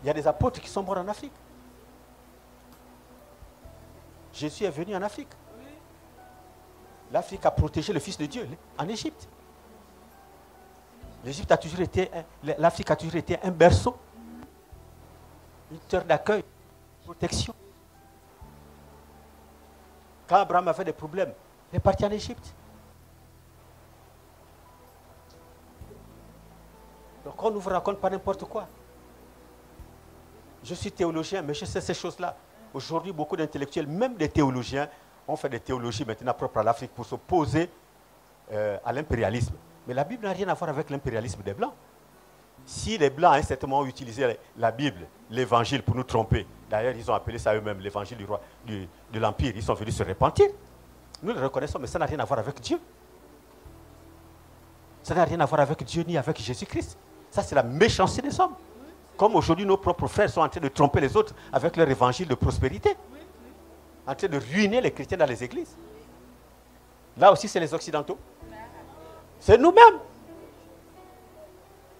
Il y a des apôtres qui sont morts en Afrique. Jésus est venu en Afrique. L'Afrique a protégé le Fils de Dieu en Égypte. L'Égypte a toujours été, l'Afrique a toujours été un berceau, une terre d'accueil, protection. Quand Abraham avait des problèmes, il est parti en Égypte. Donc on ne vous raconte pas n'importe quoi. Je suis théologien, mais je sais ces choses-là. Aujourd'hui, beaucoup d'intellectuels, même des théologiens, ont fait des théologies maintenant propres à l'Afrique pour s'opposer à l'impérialisme. Mais la Bible n'a rien à voir avec l'impérialisme des Blancs. Si les Blancs, à un certain moment, ont utilisé la Bible, l'Évangile pour nous tromper, d'ailleurs, ils ont appelé ça eux-mêmes l'Évangile du roi, de l'Empire, ils sont venus se repentir. Nous le reconnaissons, mais ça n'a rien à voir avec Dieu. Ça n'a rien à voir avec Dieu ni avec Jésus-Christ. Ça, c'est la méchanceté des hommes. Comme aujourd'hui, nos propres frères sont en train de tromper les autres avec leur évangile de prospérité. En train de ruiner les chrétiens dans les églises. Là aussi, c'est les Occidentaux. C'est nous-mêmes.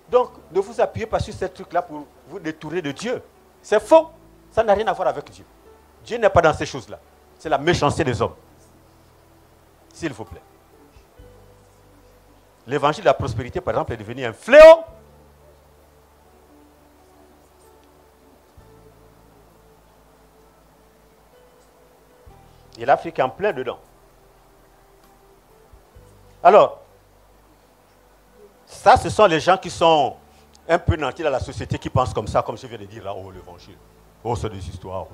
Donc, ne vous appuyez pas sur ces trucs-là pour vous détourner de Dieu. C'est faux. Ça n'a rien à voir avec Dieu. Dieu n'est pas dans ces choses-là. C'est la méchanceté des hommes. S'il vous plaît. L'évangile de la prospérité, par exemple, est devenu un fléau. Et l'Afrique est en plein dedans. Alors, ça, ce sont les gens qui sont un peu nantis dans la société, qui pensent comme ça, comme je viens de dire là, oh, l'évangile. Oh, c'est des histoires.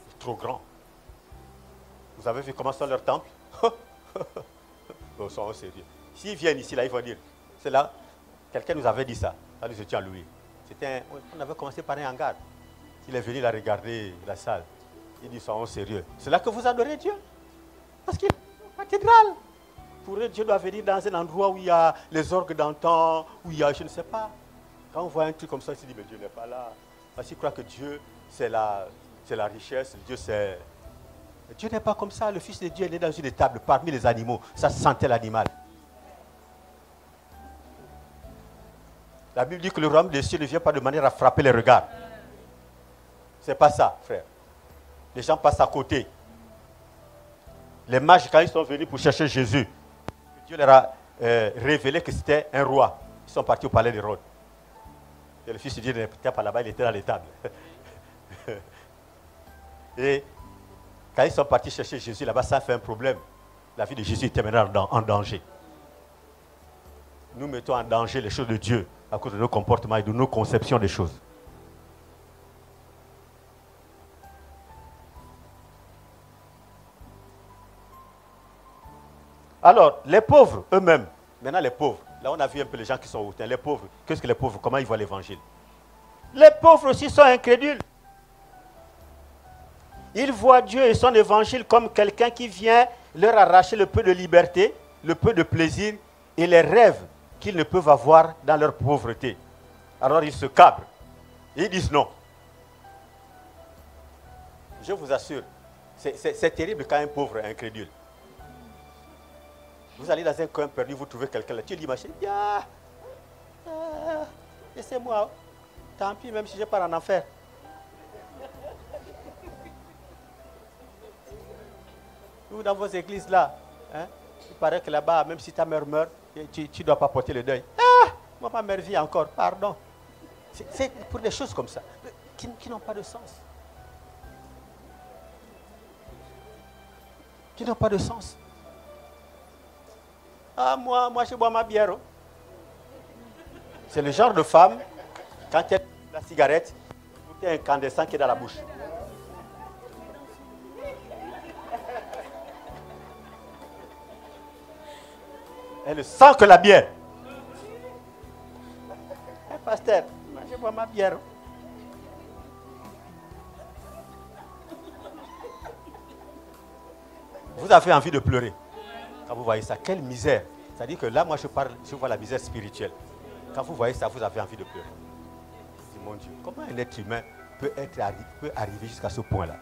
C'est trop grand. Vous avez vu comment sont leurs temples? Ils sont sérieux. S'ils viennent ici, là, ils vont dire, c'est là, quelqu'un nous avait dit ça, là, nous étions à Louis. On avait commencé par un hangar. Il est venu là regarder la salle. Il dit, ils sont sérieux. C'est là que vous adorez Dieu. Parce qu'il y a une cathédrale. Pour eux, Dieu doit venir dans un endroit où il y a les orgues d'antan, où il y a, je ne sais pas. Quand on voit un truc comme ça, il se dit, mais Dieu n'est pas là. Parce qu'il croit que Dieu, c'est la richesse. Dieu, c'est... Dieu n'est pas comme ça. Le Fils de Dieu est né dans une étable parmi les animaux. Ça sentait l'animal. La Bible dit que le royaume des cieux ne vient pas de manière à frapper les regards. C'est pas ça, frère. Les gens passent à côté. Les mages, quand ils sont venus pour chercher Jésus, Dieu leur a révélé que c'était un roi. Ils sont partis au palais d'Hérode. Et le Fils de Dieu n'était pas là-bas, il était dans l'étable. Et quand ils sont partis chercher Jésus là-bas, ça a fait un problème. La vie de Jésus était maintenant en danger. Nous mettons en danger les choses de Dieu à cause de nos comportements et de nos conceptions des choses. Alors, les pauvres eux-mêmes, maintenant les pauvres, là on a vu un peu les gens qui sont hautains, les pauvres, qu'est-ce que les pauvres, comment ils voient l'évangile? Les pauvres aussi sont incrédules. Ils voient Dieu et son évangile comme quelqu'un qui vient leur arracher le peu de liberté, le peu de plaisir et les rêves qu'ils ne peuvent avoir dans leur pauvreté. Alors ils se cabrent et ils disent non. Je vous assure, c'est terrible quand un pauvre est incrédule. Vous allez dans un coin perdu, vous trouvez quelqu'un là, tu l'imagines, laissez-moi, tant pis, même si je pars en enfer. Vous dans vos églises là, hein, il paraît que là-bas, même si ta mère meurt, tu ne dois pas porter le deuil. Moi, ma mère vit encore, pardon. C'est pour des choses comme ça, qui n'ont pas de sens. Qui n'ont pas de sens. Ah, moi, je bois ma bière. C'est le genre de femme, quand elle fume la cigarette, il y a un incandescent qui est dans la bouche. Elle ne sent que la bière. Pasteur, moi, je bois ma bière. Vous avez envie de pleurer. Quand vous voyez ça, quelle misère. C'est-à-dire que là, moi, je vois la misère spirituelle. Quand vous voyez ça, vous avez envie de pleurer. Je dis, mon Dieu, comment un être humain peut arriver jusqu'à ce point-là?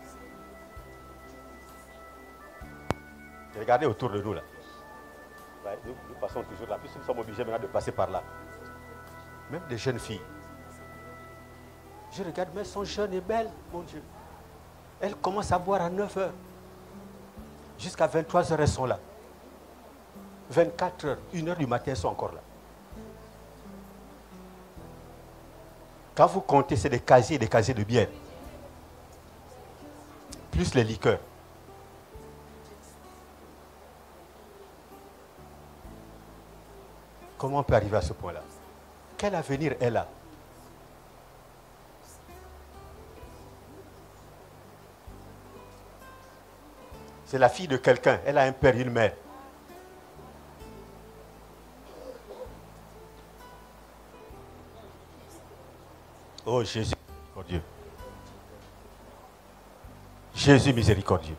Regardez autour de nous, là. Nous passons toujours là. Puis nous sommes obligés maintenant de passer par là. Même des jeunes filles. Je regarde, mais elles sont jeunes et belles, mon Dieu. Elles commencent à boire à 9 h. Jusqu'à 23 h, elles sont là. 24 h, 1 h du matin, elles sont encore là. Quand vous comptez, c'est des casiers et des casiers de bière. Plus les liqueurs. Comment on peut arriver à ce point-là? Quel avenir elle a? C'est la fille de quelqu'un. Elle a un père et une mère. Oh Jésus miséricordieux. Jésus miséricordieux.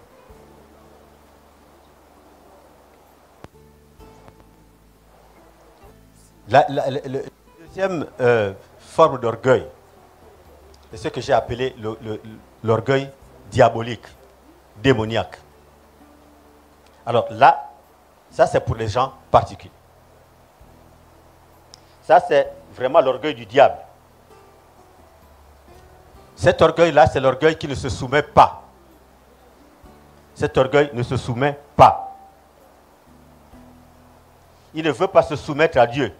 La deuxième forme d'orgueil, c'est ce que j'ai appelé l'orgueil diabolique, démoniaque. Alors là, ça c'est pour les gens particuliers. Ça c'est vraiment l'orgueil du diable. Cet orgueil-là, c'est l'orgueil qui ne se soumet pas. Cet orgueil ne se soumet pas. Il ne veut pas se soumettre à Dieu.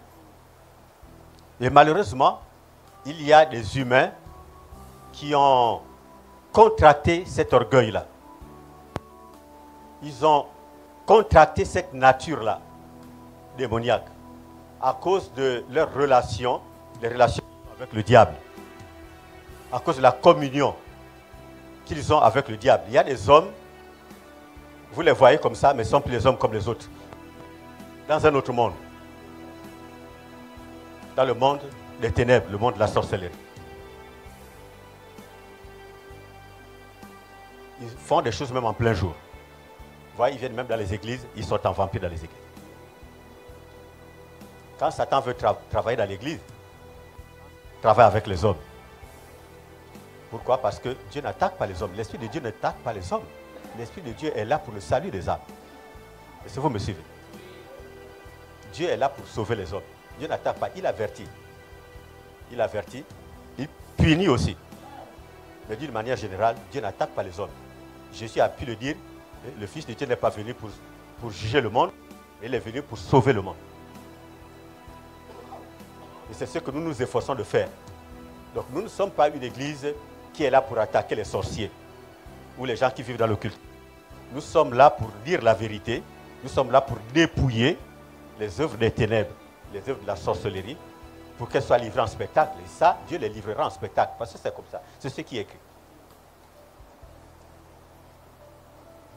Et malheureusement, il y a des humains qui ont contracté cet orgueil-là. Ils ont contracté cette nature-là, démoniaque, à cause de leurs relations, les relations avec le diable, à cause de la communion qu'ils ont avec le diable. Il y a des hommes, vous les voyez comme ça, mais ne sont plus les hommes comme les autres. Dans un autre monde. Dans le monde des ténèbres, le monde de la sorcellerie. Ils font des choses même en plein jour. Vous voyez, ils viennent même dans les églises, ils sont en vampire dans les églises. Quand Satan veut travailler dans l'église, il travaille avec les hommes. Pourquoi? Parce que Dieu n'attaque pas les hommes. L'Esprit de Dieu n'attaque pas les hommes. L'Esprit de Dieu est là pour le salut des âmes. Est-ce que vous me suivez? Dieu est là pour sauver les hommes. Dieu n'attaque pas, il avertit. Il avertit, il punit aussi. Mais d'une manière générale, Dieu n'attaque pas les hommes. Jésus a pu le dire, le Fils de Dieu n'est pas venu pour juger le monde, mais il est venu pour sauver le monde. Et c'est ce que nous nous efforçons de faire. Donc nous ne sommes pas une église qui est là pour attaquer les sorciers ou les gens qui vivent dans le culte. Nous sommes là pour dire la vérité. Nous sommes là pour dépouiller les œuvres des ténèbres, les œuvres de la sorcellerie, pour qu'elles soient livrées en spectacle. Et ça, Dieu les livrera en spectacle, parce que c'est comme ça. C'est ce qui est écrit.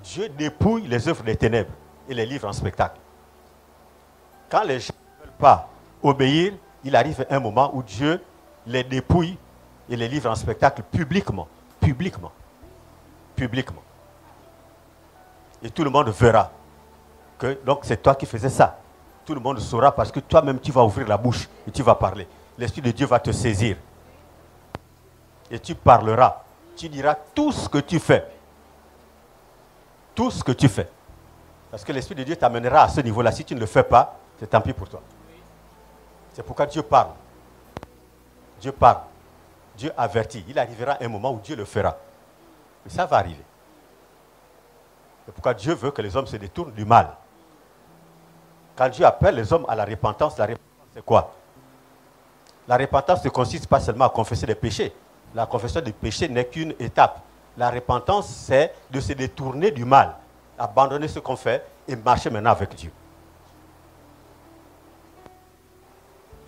Dieu dépouille les œuvres des ténèbres et les livre en spectacle. Quand les gens ne veulent pas obéir, il arrive un moment où Dieu les dépouille et les livre en spectacle publiquement. Publiquement. Publiquement. Et tout le monde verra que donc c'est toi qui faisais ça. Tout le monde saura parce que toi-même tu vas ouvrir la bouche et tu vas parler. L'Esprit de Dieu va te saisir. Et tu parleras. Tu diras tout ce que tu fais. Tout ce que tu fais. Parce que l'Esprit de Dieu t'amènera à ce niveau-là. Si tu ne le fais pas, c'est tant pis pour toi. C'est pourquoi Dieu parle. Dieu parle. Dieu avertit. Il arrivera un moment où Dieu le fera. Et ça va arriver. C'est pourquoi Dieu veut que les hommes se détournent du mal. Quand Dieu appelle les hommes à la repentance c'est quoi? La repentance ne consiste pas seulement à confesser des péchés. La confession des péchés n'est qu'une étape. La repentance, c'est de se détourner du mal, abandonner ce qu'on fait et marcher maintenant avec Dieu.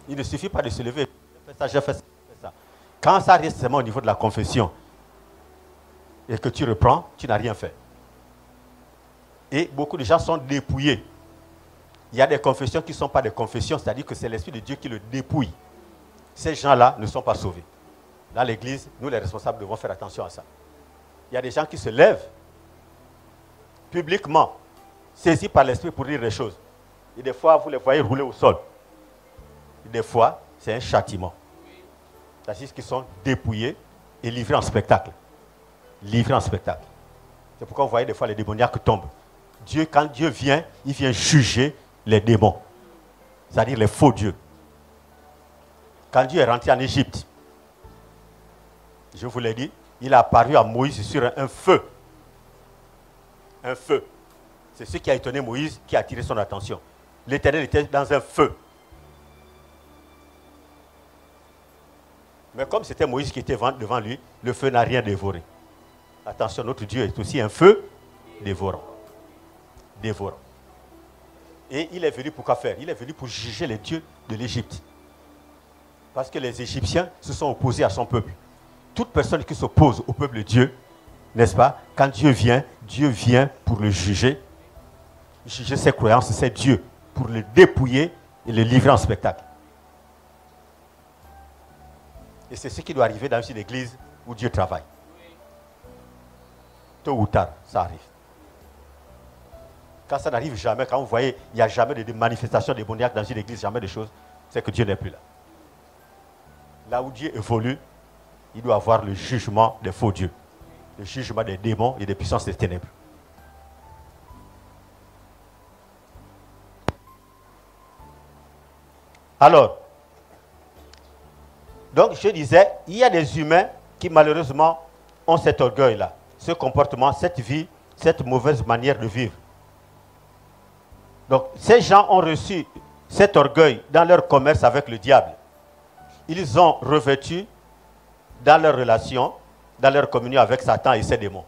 Il ne suffit pas de se lever, j'ai fait ça, j'ai fait ça, j'ai fait ça. Quand ça reste seulement au niveau de la confession et que tu reprends, tu n'as rien fait. Et beaucoup de gens sont dépouillés. Il y a des confessions qui ne sont pas des confessions, c'est-à-dire que c'est l'Esprit de Dieu qui le dépouille. Ces gens-là ne sont pas sauvés. Dans l'Église, nous les responsables devons faire attention à ça. Il y a des gens qui se lèvent publiquement, saisis par l'Esprit pour dire des choses. Et des fois, vous les voyez rouler au sol. Et des fois, c'est un châtiment. C'est-à-dire qu'ils sont dépouillés et livrés en spectacle. Livrés en spectacle. C'est pourquoi vous voyez des fois les démoniaques tombent. Dieu, quand Dieu vient, il vient juger les démons. C'est-à-dire les faux dieux. Quand Dieu est rentré en Égypte, je vous l'ai dit, il a apparu à Moïse sur un feu. Un feu. C'est ce qui a étonné Moïse, qui a attiré son attention. L'Éternel était dans un feu. Mais comme c'était Moïse qui était devant lui, le feu n'a rien dévoré. Attention, notre Dieu est aussi un feu dévorant. Dévorant. Et il est venu pour quoi faire? Il est venu pour juger les dieux de l'Égypte. Parce que les Égyptiens se sont opposés à son peuple. Toute personne qui s'oppose au peuple de Dieu, n'est-ce pas? Quand Dieu vient pour le juger. Juger ses croyances, c'est Dieu. Pour le dépouiller et le livrer en spectacle. Et c'est ce qui doit arriver dans une église où Dieu travaille. Tôt ou tard, ça arrive. Quand ça n'arrive jamais, quand vous voyez, il n'y a jamais de manifestation démoniaque dans une église, jamais de choses, c'est que Dieu n'est plus là. Là où Dieu évolue, il doit avoir le jugement des faux dieux, le jugement des démons et des puissances des ténèbres. Alors, donc je disais, il y a des humains qui malheureusement ont cet orgueil-là, ce comportement, cette vie, cette mauvaise manière de vivre. Donc ces gens ont reçu cet orgueil dans leur commerce avec le diable. Ils ont revêtu dans leur relation, dans leur communion avec Satan et ses démons.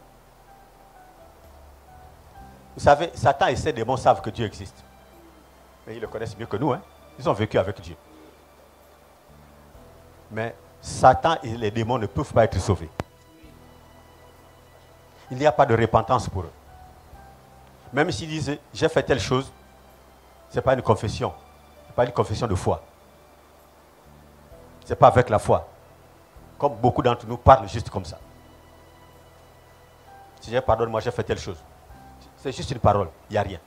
Vous savez, Satan et ses démons savent que Dieu existe. Mais ils le connaissent mieux que nous, hein? Ils ont vécu avec Dieu. Mais Satan et les démons ne peuvent pas être sauvés. Il n'y a pas de repentance pour eux. Même s'ils disent, j'ai fait telle chose, ce n'est pas une confession. Ce n'est pas une confession de foi. Ce n'est pas avec la foi. Comme beaucoup d'entre nous parlent juste comme ça. Si j'ai pardonne-moi, j'ai fait telle chose. C'est juste une parole, il n'y a rien.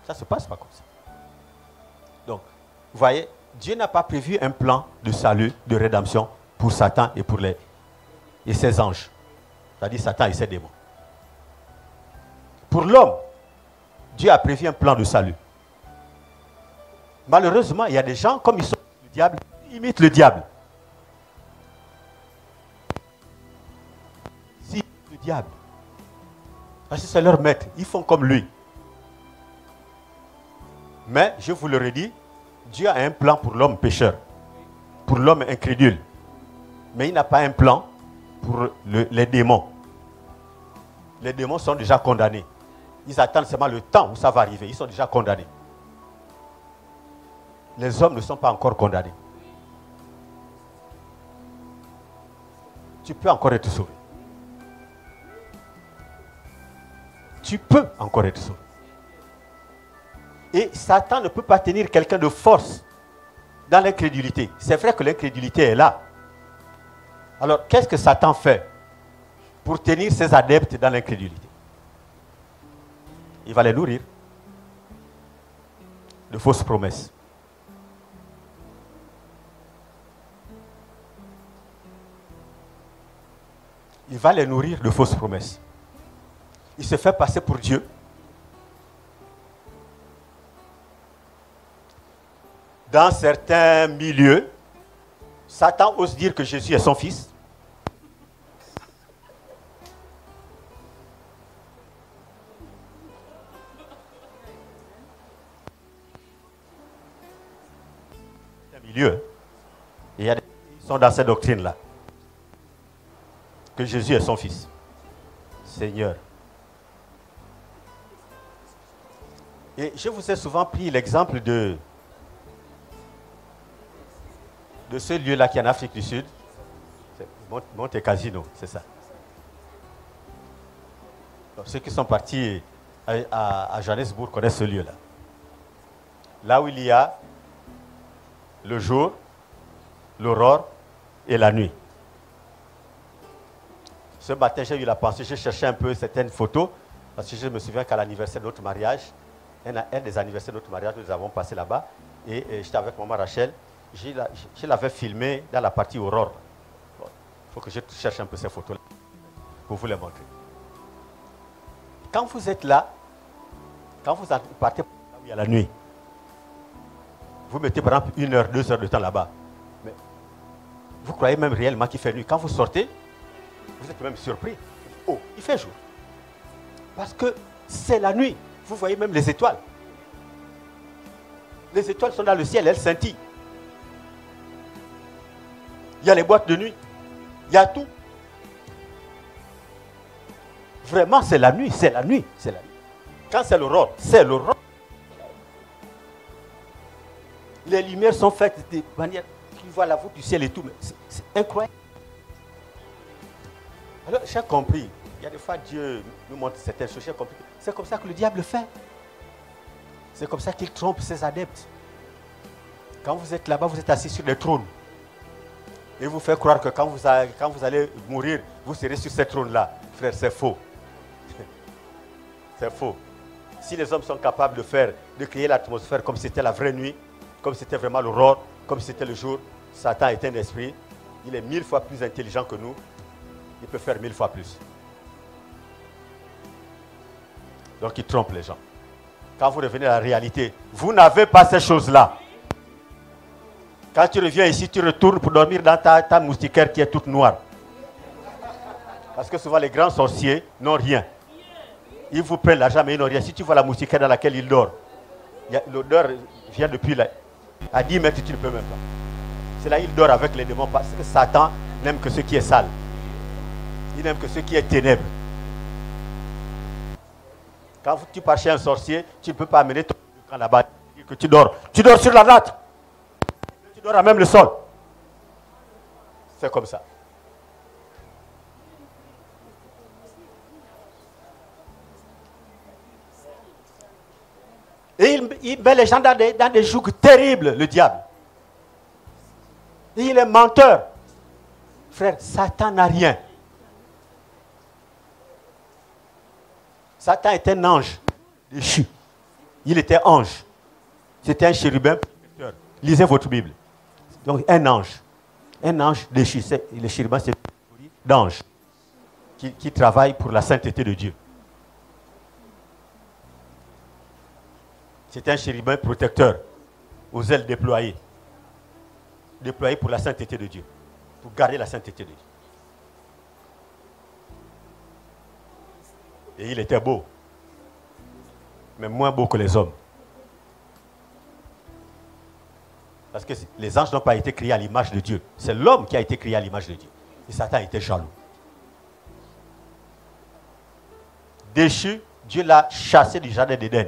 Ça ne se passe pas comme ça. Donc, vous voyez, Dieu n'a pas prévu un plan de salut, de rédemption pour Satan et ses anges. C'est-à-dire Satan et ses démons. Pour l'homme, Dieu a prévu un plan de salut. Malheureusement, il y a des gens, comme ils sont le diable, ils imitent le diable. Si le diable, parce que c'est leur maître, ils font comme lui. Mais, je vous le redis, Dieu a un plan pour l'homme pécheur, pour l'homme incrédule. Mais il n'a pas un plan pour les démons. Les démons sont déjà condamnés. Ils attendent seulement le temps où ça va arriver. Ils sont déjà condamnés. Les hommes ne sont pas encore condamnés. Tu peux encore être sauvé. Tu peux encore être sauvé. Et Satan ne peut pas tenir quelqu'un de force dans l'incrédulité. C'est vrai que l'incrédulité est là. Alors, qu'est-ce que Satan fait pour tenir ses adeptes dans l'incrédulité? Il va les nourrir de fausses promesses. Il va les nourrir de fausses promesses. Il se fait passer pour Dieu. Dans certains milieux, Satan ose dire que Jésus est son fils. Milieu. Il y a des gens qui sont dans cette doctrine-là. Que Jésus est son fils. Seigneur. Et je vous ai souvent pris l'exemple de ce lieu-là qui est en Afrique du Sud. Monte Casino, c'est ça. Donc, ceux qui sont partis à Johannesburg connaissent ce lieu-là. Là où il y a le jour, l'aurore et la nuit. Ce matin, j'ai eu la pensée, j'ai cherché un peu certaines photos, parce que je me souviens qu'à l'anniversaire de notre mariage, un des anniversaires de notre mariage, nous avons passé là-bas, et j'étais avec maman Rachel, je l'avais filmé dans la partie aurore. Il faut que je cherche un peu ces photos-là, pour vous les montrer. Quand vous êtes là, quand vous partez là où il y a la nuit, vous mettez par exemple 1 heure, 2 heures de temps là-bas, mais vous croyez même réellement qu'il fait nuit. Quand vous sortez, vous êtes même surpris. Oh, il fait jour. Parce que c'est la nuit. Vous voyez même les étoiles. Les étoiles sont dans le ciel, elles scintillent. Il y a les boîtes de nuit. Il y a tout. Vraiment, c'est la nuit, c'est la nuit, c'est la nuit. Quand c'est l'aurore, c'est l'aurore. Les lumières sont faites de manière qui voit la voûte du ciel et tout, mais c'est incroyable. Alors, j'ai compris. Il y a des fois, Dieu nous montre certaines choses. J'ai compris. C'est comme ça que le diable fait. C'est comme ça qu'il trompe ses adeptes. Quand vous êtes là-bas, vous êtes assis sur des trônes. Et vous fait croire que quand vous allez mourir, vous serez sur ces trônes-là. Frère, c'est faux. C'est faux. Si les hommes sont capables de créer l'atmosphère comme c'était la vraie nuit, comme c'était vraiment l'aurore, comme c'était le jour, Satan est un esprit. Il est 1000 fois plus intelligent que nous. Il peut faire 1000 fois plus. Donc il trompe les gens. Quand vous revenez à la réalité, vous n'avez pas ces choses-là. Quand tu reviens ici, tu retournes pour dormir dans ta moustiquaire qui est toute noire. Parce que souvent les grands sorciers n'ont rien. Ils vous prennent l'argent mais ils n'ont rien. Si tu vois la moustiquaire dans laquelle il dort, l'odeur vient depuis là. À 10 mètres, tu ne peux même pas. C'est là qu'il dort avec les démons parce que Satan n'aime que ce qui est sale. Il n'aime que ce qui est ténèbres. Quand tu pars chez un sorcier, tu ne peux pas amener ton camp là-bas et dire que tu dors. Tu dors sur la natte. Tu dors à même le sol. C'est comme ça. Et il met les gens dans des jougs terribles, le diable. Et il est menteur. Frère, Satan n'a rien. Satan est un ange déchu. Il était ange. C'était un chérubin protecteur. Lisez votre Bible. Donc un ange. Un ange déchu. Le chérubin, c'est une catégorie d'ange qui travaille pour la sainteté de Dieu. C'est un chérubin protecteur aux ailes déployées. Déployé pour la sainteté de Dieu. Pour garder la sainteté de Dieu. Et il était beau. Mais moins beau que les hommes. Parce que les anges n'ont pas été créés à l'image de Dieu. C'est l'homme qui a été créé à l'image de Dieu. Et Satan était jaloux. Déchu, Dieu l'a chassé du jardin d'Éden.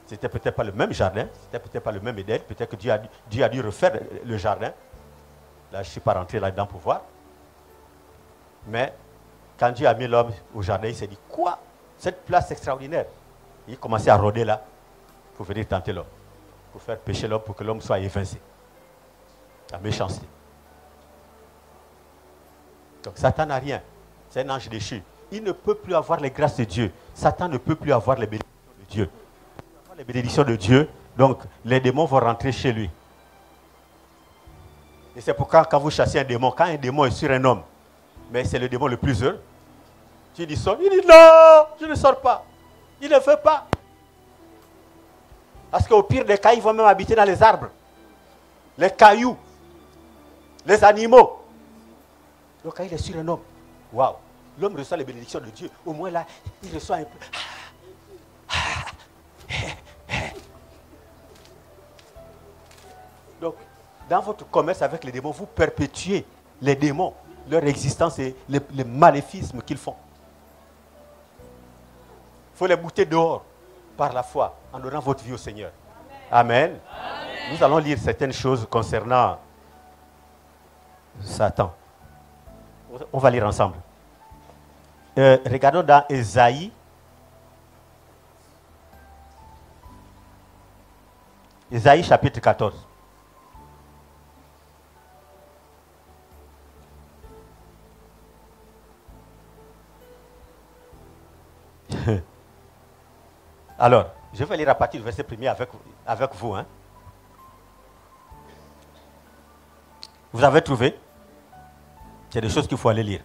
C'était peut-être pas le même jardin, c'était peut-être pas le même Éden. Peut-être que Dieu a dû refaire le jardin. Là, je ne suis pas rentré là-dedans pour voir. Mais quand Dieu a mis l'homme au jardin, il s'est dit, quoi? Cette place extraordinaire. Il commençait à rôder là pour venir tenter l'homme, pour faire pécher l'homme, pour que l'homme soit évincé. La méchanceté. Donc Satan n'a rien. C'est un ange déchu. Il ne peut plus avoir les grâces de Dieu. Satan ne peut plus avoir les bénédictions de Dieu. Les bénédictions de Dieu, donc les démons vont rentrer chez lui. Et c'est pourquoi quand vous chassez un démon, quand un démon est sur un homme, mais c'est le démon le plus heureux, tu dis sors, il dit non, je ne sors pas. Il ne veut pas. Parce qu'au pire des cas, ils vont même habiter dans les arbres, les cailloux, les animaux. Donc quand il est sur un homme, waouh, l'homme reçoit les bénédictions de Dieu. Au moins là, il reçoit un peu. Donc, dans votre commerce avec les démons, vous perpétuez les démons, leur existence et les maléfices qu'ils font. Il faut les bouter dehors par la foi, en donnant votre vie au Seigneur. Amen. Amen. Nous allons lire certaines choses concernant Satan. On va lire ensemble. Regardons dans Ésaïe. Ésaïe chapitre 14. Alors, je vais lire à partir du verset 1er avec vous. Hein. Vous avez trouvé? C'est des choses qu'il faut aller lire.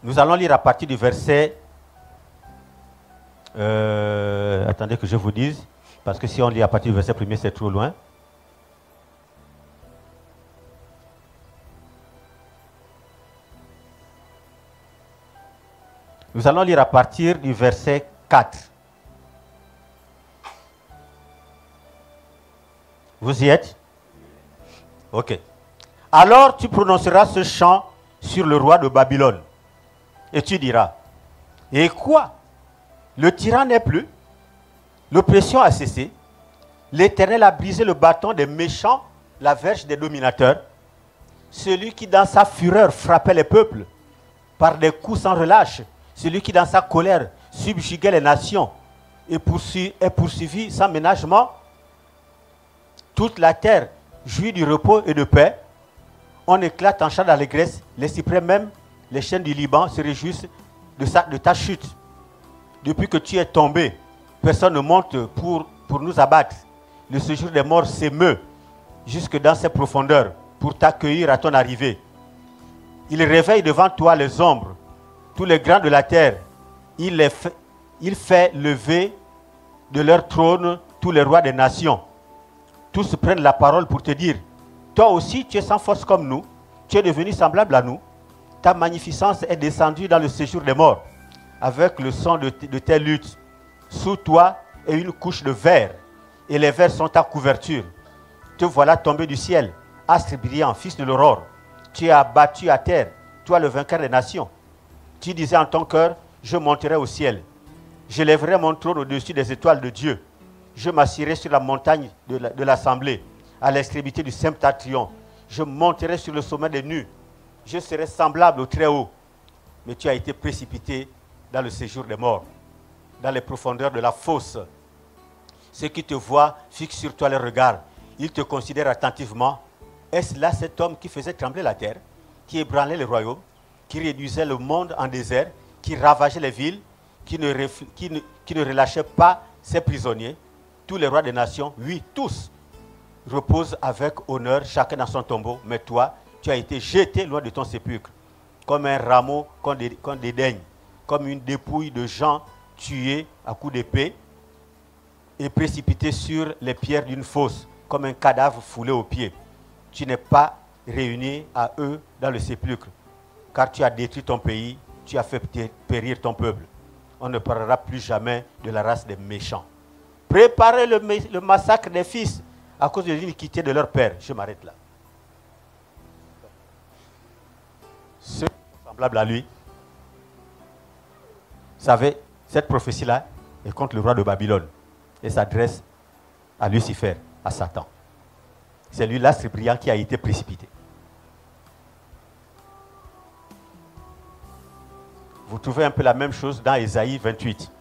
Nous allons lire à partir du verset... attendez que je vous dise, parce que si on lit à partir du verset 1er, c'est trop loin. Nous allons lire à partir du verset 4. Vous y êtes? Ok. Alors tu prononceras ce chant sur le roi de Babylone. Et tu diras, et quoi? Le tyran n'est plus, l'oppression a cessé, l'Éternel a brisé le bâton des méchants, la verge des dominateurs, celui qui dans sa fureur frappait les peuples par des coups sans relâche, celui qui dans sa colère subjuguait les nations et est poursuivi sans ménagement. Toute la terre jouit du repos et de paix. On éclate en chant d'allégresse. Les cyprès même, les chênes du Liban se réjouissent de ta chute. Depuis que tu es tombé, personne ne monte pour nous abattre. Le séjour des morts s'émeut jusque dans ses profondeurs pour t'accueillir à ton arrivée. Il réveille devant toi les ombres, tous les grands de la terre. Il fait lever de leur trône tous les rois des nations. Tous prennent la parole pour te dire, toi aussi tu es sans force comme nous, tu es devenu semblable à nous. Ta magnificence est descendue dans le séjour des morts, avec le son de tes luttes. Sous toi est une couche de verre, et les vers sont ta couverture. Te voilà tombé du ciel, astre brillant, fils de l'aurore. Tu es abattu à terre, toi le vainqueur des nations. Tu disais en ton cœur, je monterai au ciel. Je lèverai mon trône au-dessus des étoiles de Dieu. Je m'assirai sur la montagne de l'assemblée, à l'extrémité du septentrion. Je monterai sur le sommet des nues. Je serai semblable au Très-Haut. Mais tu as été précipité dans le séjour des morts, dans les profondeurs de la fosse. Ceux qui te voient fixent sur toi les regards. Ils te considèrent attentivement. Est-ce là cet homme qui faisait trembler la terre, qui ébranlait les royaumes, qui réduisait le monde en désert, qui ravageait les villes, qui ne relâchait pas ses prisonniers? Tous les rois des nations, oui, tous, reposent avec honneur, chacun dans son tombeau. Mais toi, tu as été jeté loin de ton sépulcre, comme un rameau qu'on dédaigne, comme une dépouille de gens tués à coups d'épée et précipité sur les pierres d'une fosse, comme un cadavre foulé aux pieds. Tu n'es pas réuni à eux dans le sépulcre, car tu as détruit ton pays, tu as fait périr ton peuple. On ne parlera plus jamais de la race des méchants. préparer le massacre des fils à cause de l'iniquité de leur père. Je m'arrête là. Ceux qui sont semblables à lui, vous savez, cette prophétie-là est contre le roi de Babylone et s'adresse à Lucifer, à Satan. C'est lui, l'astre brillant, qui a été précipité. Vous trouvez un peu la même chose dans Ésaïe 28.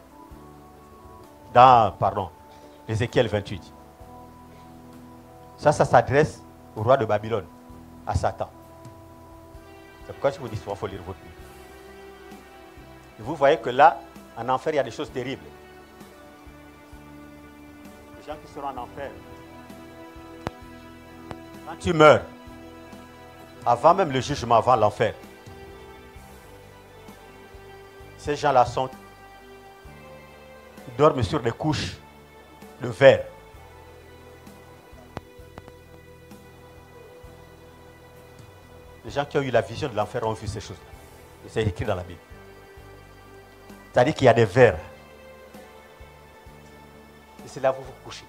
Ézéchiel 28. Ça s'adresse au roi de Babylone, à Satan. C'est pourquoi je vous dis souvent qu'il faut lire votre Bible. Et vous voyez que là, en enfer, il y a des choses terribles. Les gens qui seront en enfer. Quand tu meurs, avant même le jugement, avant l'enfer, ces gens-là dorment sur des couches de verre. Les gens qui ont eu la vision de l'enfer ont vu ces choses-là. Et c'est écrit dans la Bible. C'est-à-dire qu'il y a des vers. Et c'est là où vous vous couchez.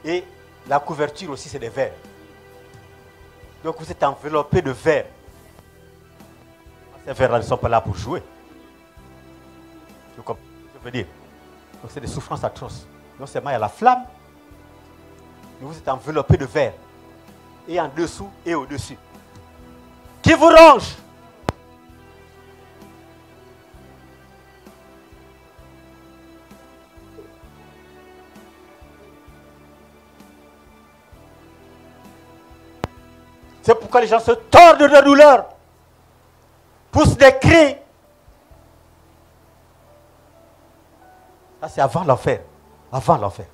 Et la couverture aussi, c'est des vers. Donc vous êtes enveloppé de vers. Ces vers-là ne sont pas là pour jouer. Je veux dire. Donc c'est des souffrances atroces. Non seulement il y a la flamme, mais vous êtes enveloppé de vers. Et en dessous et au-dessus. Qui vous ronge? C'est pourquoi les gens se tordent de douleur, poussent des cris. Ça, c'est avant l'enfer. Avant l'enfer.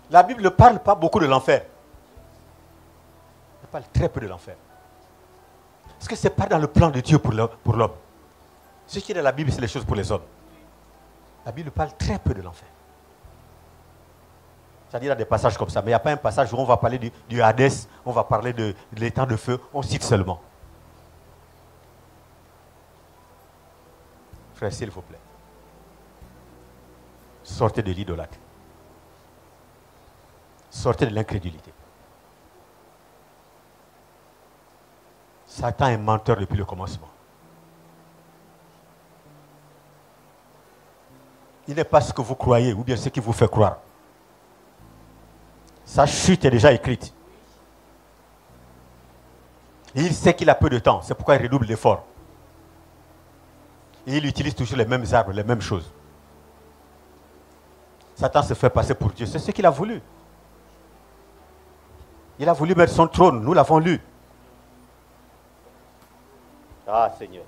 La Bible ne parle pas beaucoup de l'enfer. Elle parle très peu de l'enfer. Parce que ce n'est pas dans le plan de Dieu pour l'homme. Ce qui est dans la Bible, c'est les choses pour les hommes. La Bible parle très peu de l'enfer. C'est-à-dire, il y a des passages comme ça, mais il n'y a pas un passage où on va parler du Hadès, on va parler de l'étang de feu, on cite seulement. Frère, s'il vous plaît, sortez de l'idolâtrie. Sortez de l'incrédulité. Satan est menteur depuis le commencement. Il n'est pas ce que vous croyez ou bien ce qui vous fait croire. Sa chute est déjà écrite. Et il sait qu'il a peu de temps. C'est pourquoi il redouble l'effort. Et il utilise toujours les mêmes arbres, les mêmes choses. Satan se fait passer pour Dieu. C'est ce qu'il a voulu. Il a voulu mettre son trône. Nous l'avons lu. Ah, Seigneur.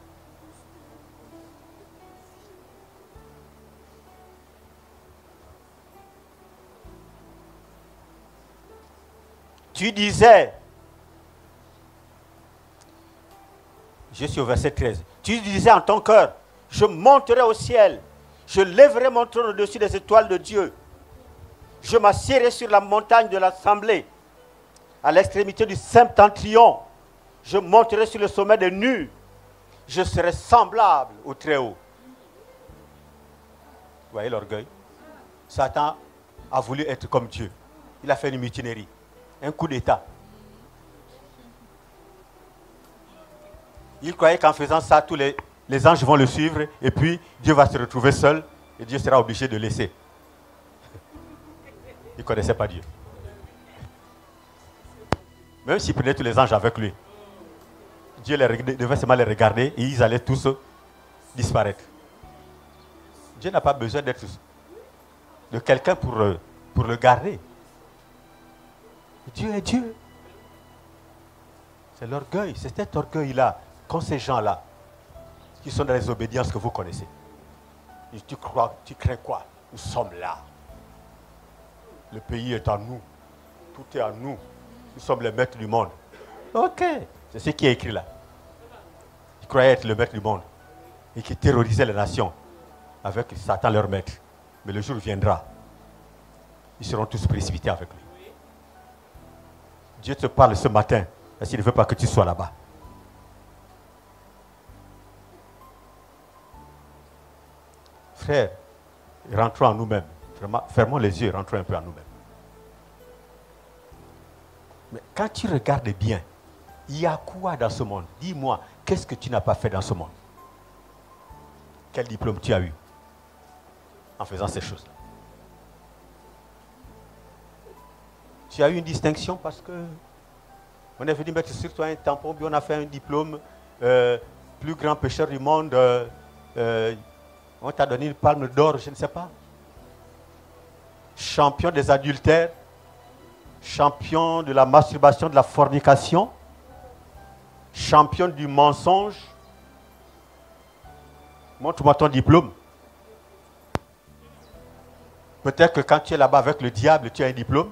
Tu disais, je suis au verset 13, tu disais en ton cœur, je monterai au ciel, je lèverai mon trône au-dessus des étoiles de Dieu, je m'assiérai sur la montagne de l'assemblée, à l'extrémité du septentrion, je monterai sur le sommet des nues, je serai semblable au Très-Haut. Vous voyez l'orgueil? Satan a voulu être comme Dieu. Il a fait une mutinerie. Un coup d'État. Il croyait qu'en faisant ça, tous les anges vont le suivre et puis Dieu va se retrouver seul et Dieu sera obligé de laisser. Il ne connaissait pas Dieu. Même s'il prenait tous les anges avec lui, Dieu devait seulement les regarder et ils allaient tous disparaître. Dieu n'a pas besoin d'être de quelqu'un pour le garder. Dieu est Dieu. C'est l'orgueil, c'est cet orgueil-là, qu'ont ces gens-là, qui sont dans les obédiences que vous connaissez. Et tu crains quoi? Nous sommes là. Le pays est à nous. Tout est à nous. Nous sommes les maîtres du monde. Ok, c'est ce qui est écrit là. Ils croyaient être le maître du monde et qui terrorisaient les nations avec Satan leur maître. Mais le jour viendra, ils seront tous précipités avec lui. Dieu te parle ce matin, parce qu'il ne veut pas que tu sois là-bas. frères, rentrons en nous-mêmes. Fermons les yeux et rentrons un peu en nous-mêmes. Mais quand tu regardes bien, il y a quoi dans ce monde? Dis-moi, qu'est-ce que tu n'as pas fait dans ce monde? Quel diplôme tu as eu en faisant ces choses-là? Tu as eu une distinction parce que on est venu mettre sur toi un tampon, puis on a fait un diplôme, plus grand pécheur du monde, on t'a donné une palme d'or, je ne sais pas. Champion des adultères, champion de la masturbation, de la fornication, champion du mensonge. Montre-moi ton diplôme. Peut-être que quand tu es là-bas avec le diable, tu as un diplôme.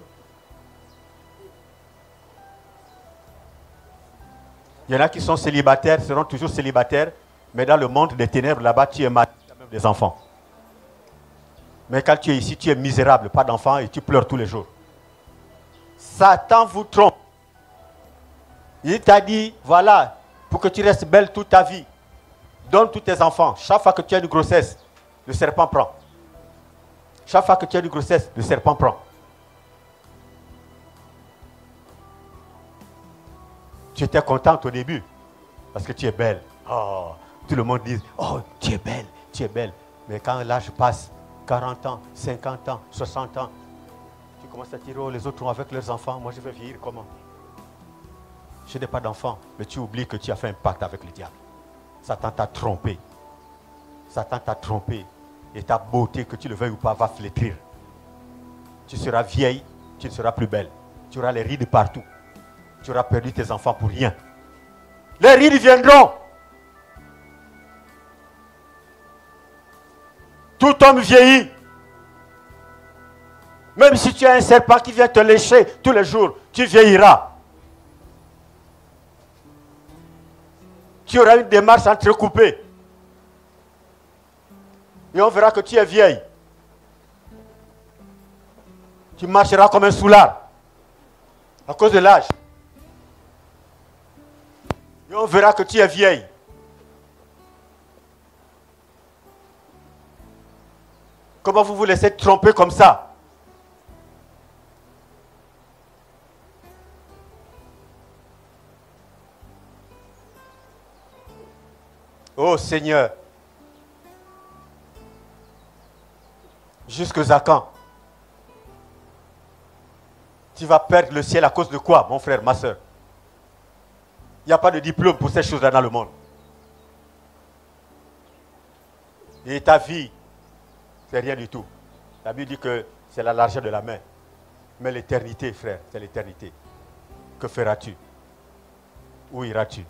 Il y en a qui sont célibataires, seront toujours célibataires, mais dans le monde des ténèbres, là-bas, tu es marié, tu as même des enfants. Mais quand tu es ici, tu es misérable, pas d'enfants, et tu pleures tous les jours. Satan vous trompe. Il t'a dit, voilà, pour que tu restes belle toute ta vie, donne tous tes enfants. Chaque fois que tu as une grossesse, le serpent prend. Chaque fois que tu as une grossesse, le serpent prend. Tu étais contente au début, parce que tu es belle. Oh, tout le monde dit, oh, tu es belle, tu es belle. Mais quand l'âge passe, 40 ans, 50 ans, 60 ans, tu commences à dire, oh, les autres ont avec leurs enfants, moi je vais vieillir comment? Je n'ai pas d'enfant, mais tu oublies que tu as fait un pacte avec le diable. Satan t'a trompé. Satan t'a trompé. Et ta beauté, que tu le veuilles ou pas, va flétrir. Tu seras vieille, tu ne seras plus belle. Tu auras les rides partout. Tu auras perdu tes enfants pour rien. Les rides viendront. Tout homme vieillit. Même si tu as un serpent qui vient te lécher tous les jours, tu vieilliras. Tu auras une démarche entrecoupée. Et on verra que tu es vieille. Tu marcheras comme un soulard. À cause de l'âge. Et on verra que tu es vieille. Comment vous vous laissez tromper comme ça? Oh Seigneur, jusque à quand? Tu vas perdre le ciel à cause de quoi, mon frère, ma soeur? Il n'y a pas de diplôme pour ces choses-là dans le monde. Et ta vie, c'est rien du tout. La Bible dit que c'est la largeur de la main. Mais l'éternité, frère, c'est l'éternité. Que feras-tu? Où iras-tu?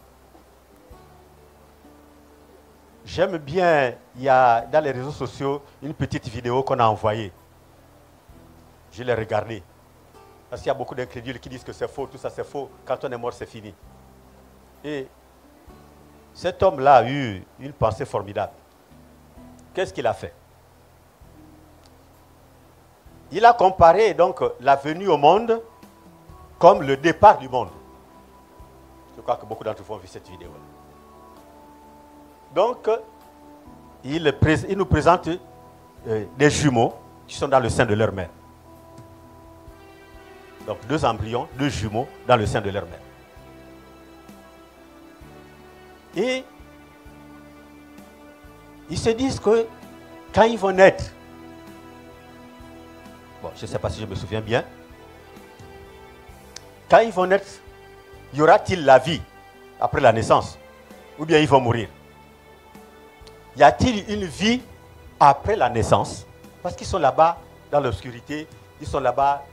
J'aime bien, il y a dans les réseaux sociaux une petite vidéo qu'on a envoyée. Je l'ai regardée. Parce qu'il y a beaucoup d'incrédules qui disent que c'est faux, tout ça c'est faux. Quand on est mort, c'est fini. Et cet homme-là a eu une pensée formidable. Qu'est-ce qu'il a fait? Il a comparé donc la venue au monde comme le départ du monde. Je crois que beaucoup d'entre vous ont vu cette vidéo-là. Donc, il nous présente des jumeaux qui sont dans le sein de leur mère. Donc, 2 embryons, 2 jumeaux dans le sein de leur mère. Et ils se disent que quand ils vont naître, bon, je ne sais pas si je me souviens bien, quand ils vont naître, y aura-t-il la vie après la naissance? Ou bien ils vont mourir? Y a-t-il une vie après la naissance? Parce qu'ils sont là-bas dans l'obscurité, ils sont là-bas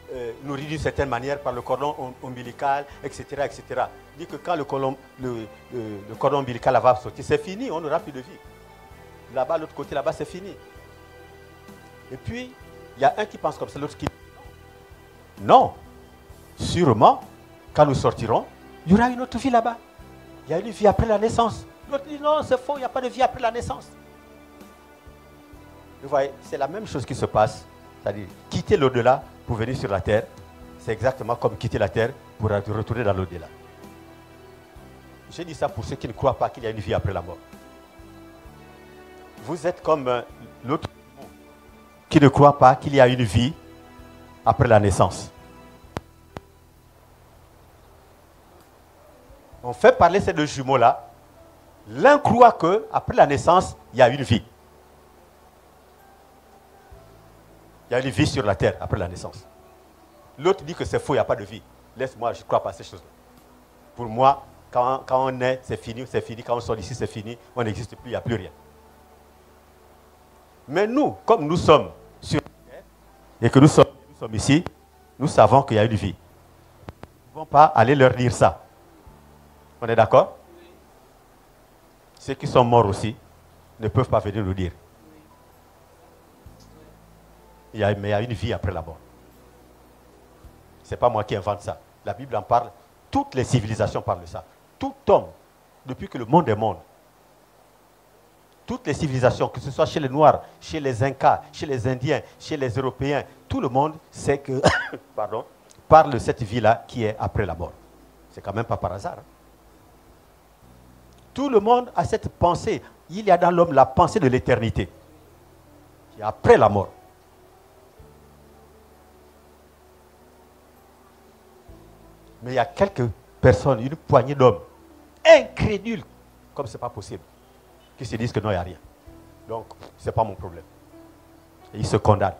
nourris d'une certaine manière par le cordon ombilical, etc. etc. Il dit que quand le cordon ombilical va sortir, c'est fini, on n'aura plus de vie. Là-bas, l'autre côté, là-bas, c'est fini. Et puis, il y a un qui pense comme ça, l'autre qui dit non. Sûrement, quand nous sortirons, il y aura une autre vie là-bas. Il y a une vie après la naissance. L'autre dit non, c'est faux, il n'y a pas de vie après la naissance. Vous voyez, c'est la même chose qui se passe. C'est-à-dire, quitter l'au-delà pour venir sur la terre, c'est exactement comme quitter la terre pour retourner dans l'au-delà. J'ai dit ça pour ceux qui ne croient pas qu'il y a une vie après la mort. Vous êtes comme l'autre qui ne croient pas qu'il y a une vie après la naissance. On fait parler ces deux jumeaux-là. L'un croit qu'après la naissance, il y a une vie. Il y a une vie sur la terre après la naissance. L'autre dit que c'est faux, il n'y a pas de vie. Laisse-moi, je ne crois pas à ces choses-là. Pour moi, quand on est, c'est fini, c'est fini. Quand on sort d'ici, c'est fini. On n'existe plus, il n'y a plus rien. Mais nous, comme nous sommes sur la terre et que nous sommes ici, nous savons qu'il y a une vie. Nous ne pouvons pas aller leur dire ça. On est d'accord? Ceux qui sont morts aussi ne peuvent pas venir nous dire. Mais il y a une vie après la mort. Ce n'est pas moi qui invente ça. La Bible en parle. Toutes les civilisations parlent de ça. Tout homme, depuis que le monde est monde, toutes les civilisations, que ce soit chez les Noirs, chez les Incas, chez les Indiens, chez les Européens, tout le monde sait que, pardon, parle de cette vie-là qui est après la mort. C'est quand même pas par hasard. Hein? Tout le monde a cette pensée. Il y a dans l'homme la pensée de l'éternité, qui est après la mort. Mais il y a quelques personnes, une poignée d'hommes, incrédules, comme ce n'est pas possible, qui se disent que non, il n'y a rien. Donc, ce n'est pas mon problème. Et ils se condamnent.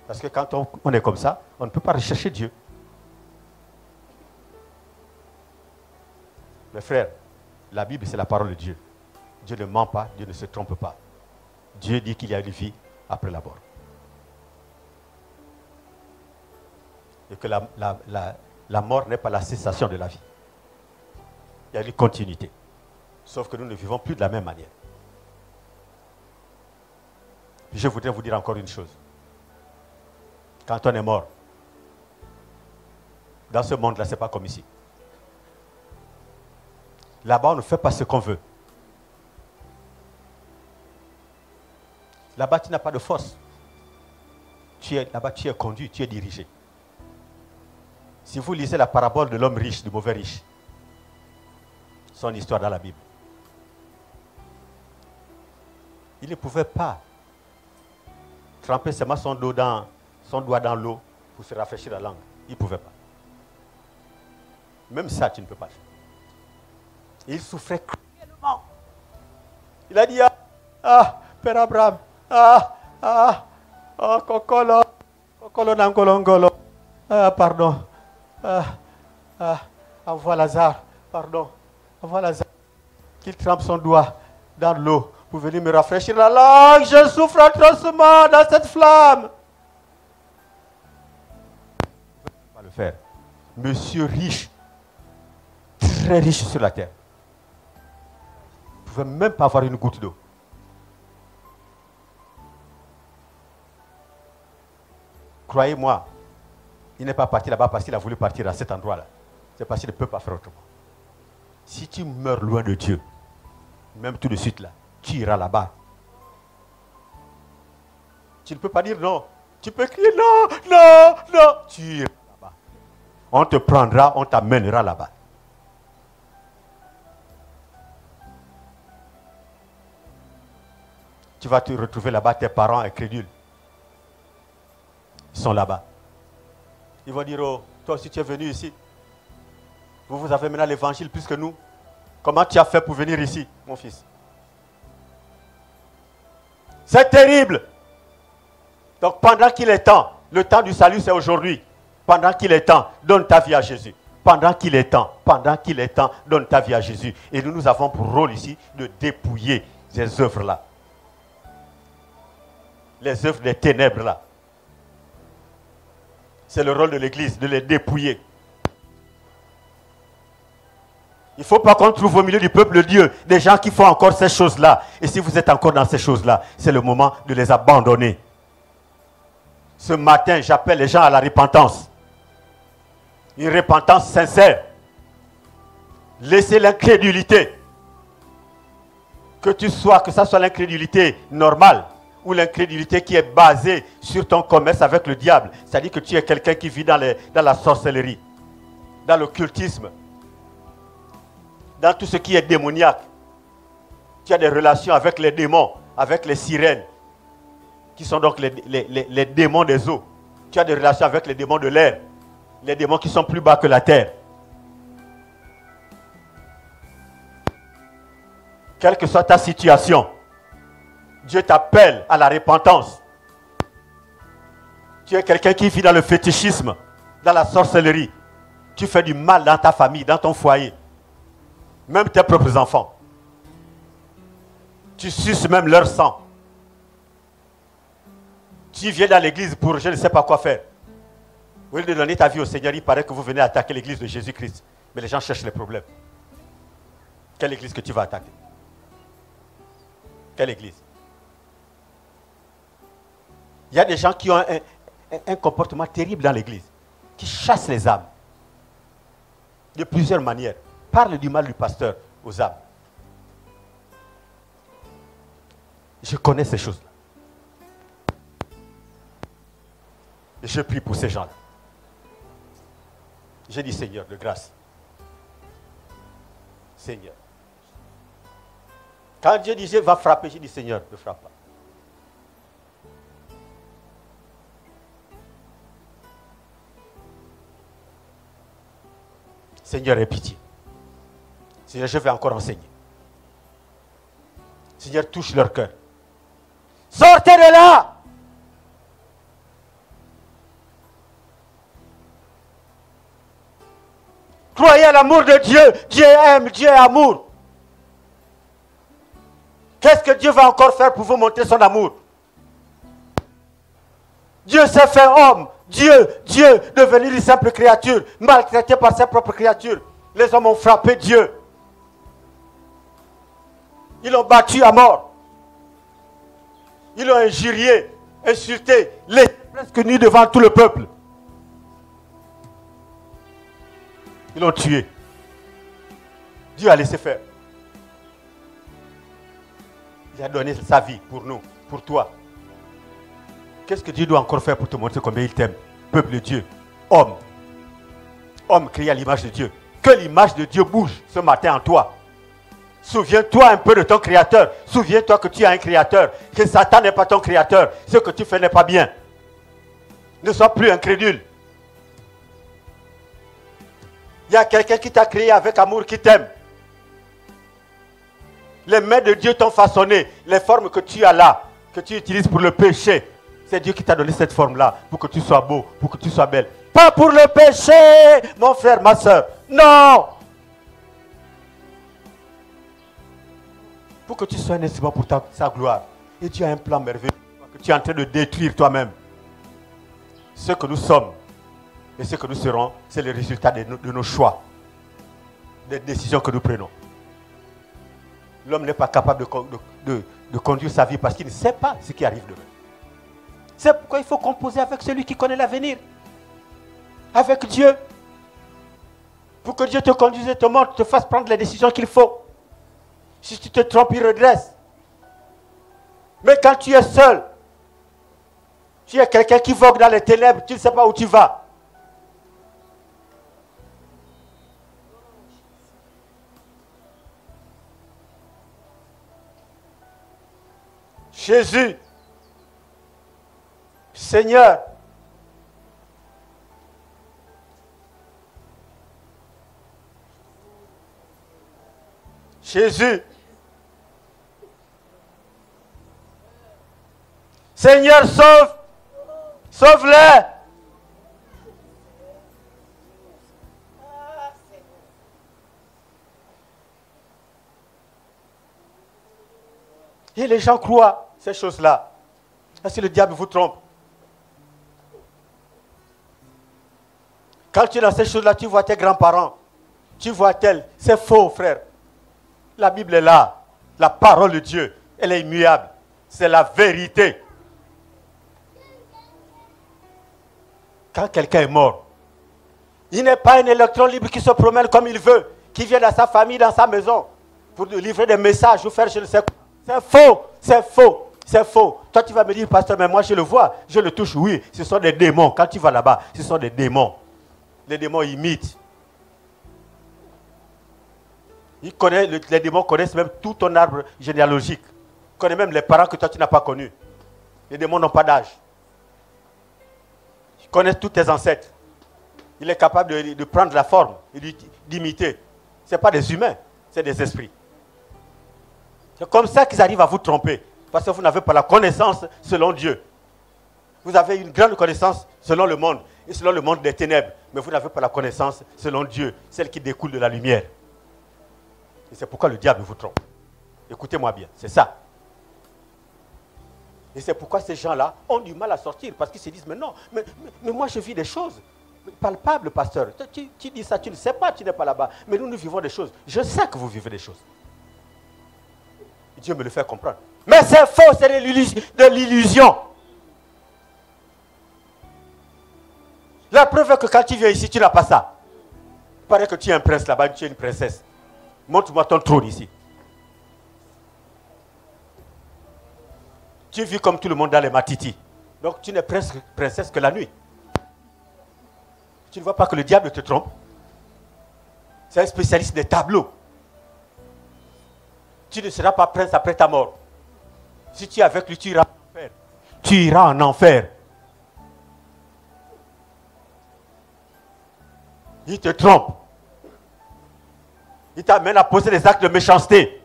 Parce que quand on est comme ça, on ne peut pas rechercher Dieu. Mes frères, la Bible, c'est la parole de Dieu. Dieu ne ment pas, Dieu ne se trompe pas. Dieu dit qu'il y a une vie après la mort. Et que la mort n'est pas la cessation de la vie. Il y a une continuité. Sauf que nous ne vivons plus de la même manière. Je voudrais vous dire encore une chose. Quand on est mort, dans ce monde-là, ce n'est pas comme ici. Là-bas, on ne fait pas ce qu'on veut. Là-bas, tu n'as pas de force. Là-bas, tu es conduit, tu es dirigé. Si vous lisez la parabole de l'homme riche, du mauvais riche, son histoire dans la Bible, il ne pouvait pas tremper seulement son doigt dans l'eau pour se rafraîchir la langue. Il ne pouvait pas. Même ça, tu ne peux pas faire. Il souffrait cruellement. Il a dit, Père Abraham, Kokolo Nangolongolo, pardon, envoie Lazare, pardon, envoie Lazare, qu'il trempe son doigt dans l'eau pour venir me rafraîchir la langue. Je souffre atrocement dans cette flamme. Je ne peux pas le faire. Monsieur riche, très riche sur la terre, ne pouvait même pas avoir une goutte d'eau. Croyez-moi, il n'est pas parti là-bas parce qu'il a voulu partir à cet endroit-là. C'est parce qu'il ne peut pas faire autrement. Si tu meurs loin de Dieu, même tout de suite là, tu iras là-bas. Tu ne peux pas dire non. Tu peux crier non, non, non. Tu iras là-bas. On te prendra, on t'amènera là-bas. Tu vas te retrouver là-bas, tes parents incrédules. Ils sont là-bas. Ils vont dire, oh, toi aussi tu es venu ici. Vous avez maintenant l'évangile plus que nous. Comment tu as fait pour venir ici, mon fils? C'est terrible. Donc pendant qu'il est temps, le temps du salut c'est aujourd'hui. Pendant qu'il est temps, donne ta vie à Jésus. Pendant qu'il est temps, donne ta vie à Jésus. Et nous avons pour rôle ici de dépouiller ces œuvres-là. Les œuvres des ténèbres là. C'est le rôle de l'Église, de les dépouiller. Il ne faut pas qu'on trouve au milieu du peuple de Dieu des gens qui font encore ces choses-là. Et si vous êtes encore dans ces choses-là, c'est le moment de les abandonner. Ce matin, j'appelle les gens à la repentance. Une repentance sincère. Laissez l'incrédulité. Que ça soit l'incrédulité normale ou l'incrédulité qui est basée sur ton commerce avec le diable. C'est-à-dire que tu es quelqu'un qui vit dans la sorcellerie, dans l'occultisme, dans tout ce qui est démoniaque. Tu as des relations avec les démons, avec les sirènes. qui sont donc les démons des eaux. Tu as des relations avec les démons de l'air, les démons qui sont plus bas que la terre. Quelle que soit ta situation, Dieu t'appelle à la repentance. Tu es quelqu'un qui vit dans le fétichisme, dans la sorcellerie. Tu fais du mal dans ta famille, dans ton foyer. Même tes propres enfants. Tu suces même leur sang. Tu viens dans l'église pour je ne sais pas quoi faire. Au lieu de donner ta vie au Seigneur, il paraît que vous venez attaquer l'église de Jésus-Christ. Mais les gens cherchent les problèmes. Quelle église que tu vas attaquer? Quelle église? Il y a des gens qui ont un comportement terrible dans l'église, qui chassent les âmes de plusieurs manières. Parle du mal du pasteur aux âmes. Je connais ces choses-là. Et je prie pour ces gens-là. J'ai dit Seigneur, de grâce. Seigneur. Quand Dieu disait va frapper, j'ai dit Seigneur, ne frappe pas. Seigneur, aie pitié. Seigneur, je vais encore enseigner. Seigneur, touche leur cœur. Sortez de là! Croyez à l'amour de Dieu. Dieu aime, Dieu est amour. Qu'est-ce que Dieu va encore faire pour vous montrer son amour? Dieu s'est fait homme. Dieu, devenu une simple créature, maltraité par ses propres créatures. Les hommes ont frappé Dieu. Ils l'ont battu à mort. Ils l'ont injurié, insulté, les presque nu devant tout le peuple. Ils l'ont tué. Dieu a laissé faire. Il a donné sa vie pour nous, pour toi. Qu'est-ce que Dieu doit encore faire pour te montrer combien il t'aime? Peuple de Dieu, homme. Homme créé à l'image de Dieu. Que l'image de Dieu bouge ce matin en toi. Souviens-toi un peu de ton créateur. Souviens-toi que tu as un créateur. Que Satan n'est pas ton créateur. Ce que tu fais n'est pas bien. Ne sois plus incrédule. Il y a quelqu'un qui t'a créé avec amour, qui t'aime. Les mains de Dieu t'ont façonné. Les formes que tu as là, que tu utilises pour le péché, c'est Dieu qui t'a donné cette forme-là, pour que tu sois beau, pour que tu sois belle. Pas pour le péché, mon frère, ma soeur. Non! Pour que tu sois un instrument pour sa gloire. Et tu as un plan merveilleux que tu es en train de détruire toi-même. Ce que nous sommes et ce que nous serons, c'est le résultat de nos choix, des décisions que nous prenons. L'homme n'est pas capable de conduire sa vie parce qu'il ne sait pas ce qui arrive demain. C'est pourquoi il faut composer avec celui qui connaît l'avenir. Avec Dieu. Pour que Dieu te conduise, te montre, te fasse prendre les décisions qu'il faut. Si tu te trompes, il redresse. Mais quand tu es seul, tu es quelqu'un qui vogue dans les ténèbres, tu ne sais pas où tu vas. Jésus, Seigneur, Jésus, Seigneur, sauve-les. Et les gens croient ces choses-là. Parce que le diable vous trompe. Quand tu es dans ces choses-là, tu vois tes grands-parents. Tu vois tel. C'est faux, frère. La Bible est là. La parole de Dieu, elle est immuable. C'est la vérité. Quand quelqu'un est mort, il n'est pas un électron libre qui se promène comme il veut, qui vient dans sa famille, dans sa maison, pour livrer des messages ou faire je ne sais quoi. C'est faux, c'est faux, c'est faux. Toi, tu vas me dire, pasteur, mais moi je le vois, je le touche. Oui, ce sont des démons. Quand tu vas là-bas, ce sont des démons. Les démons imitent. Les démons connaissent même tout ton arbre généalogique. Ils connaissent même les parents que toi tu n'as pas connus. Les démons n'ont pas d'âge. Ils connaissent tous tes ancêtres. Il est capable de prendre la forme et d'imiter. Ce n'est pas des humains, c'est des esprits. C'est comme ça qu'ils arrivent à vous tromper. Parce que vous n'avez pas la connaissance selon Dieu. Vous avez une grande connaissance selon le monde et selon le monde des ténèbres. Mais vous n'avez pas la connaissance selon Dieu, celle qui découle de la lumière. Et c'est pourquoi le diable vous trompe. Écoutez-moi bien, c'est ça. Et c'est pourquoi ces gens-là ont du mal à sortir. Parce qu'ils se disent, mais non, mais moi je vis des choses palpables, pasteur. Tu dis ça, tu ne sais pas, tu n'es pas là-bas. Mais nous vivons des choses. Je sais que vous vivez des choses. Dieu me le fait comprendre. Mais c'est faux, c'est de l'illusion. La preuve est que quand tu viens ici, tu n'as pas ça. Il paraît que tu es un prince là-bas, tu es une princesse. Montre-moi ton trône ici. Tu vis comme tout le monde dans les matitis. Donc tu n'es presque princesse que la nuit. Tu ne vois pas que le diable te trompe? C'est un spécialiste des tableaux. Tu ne seras pas prince après ta mort. Si tu es avec lui, tu iras en enfer. Tu iras en enfer. Il te trompe. Il t'amène à poser des actes de méchanceté.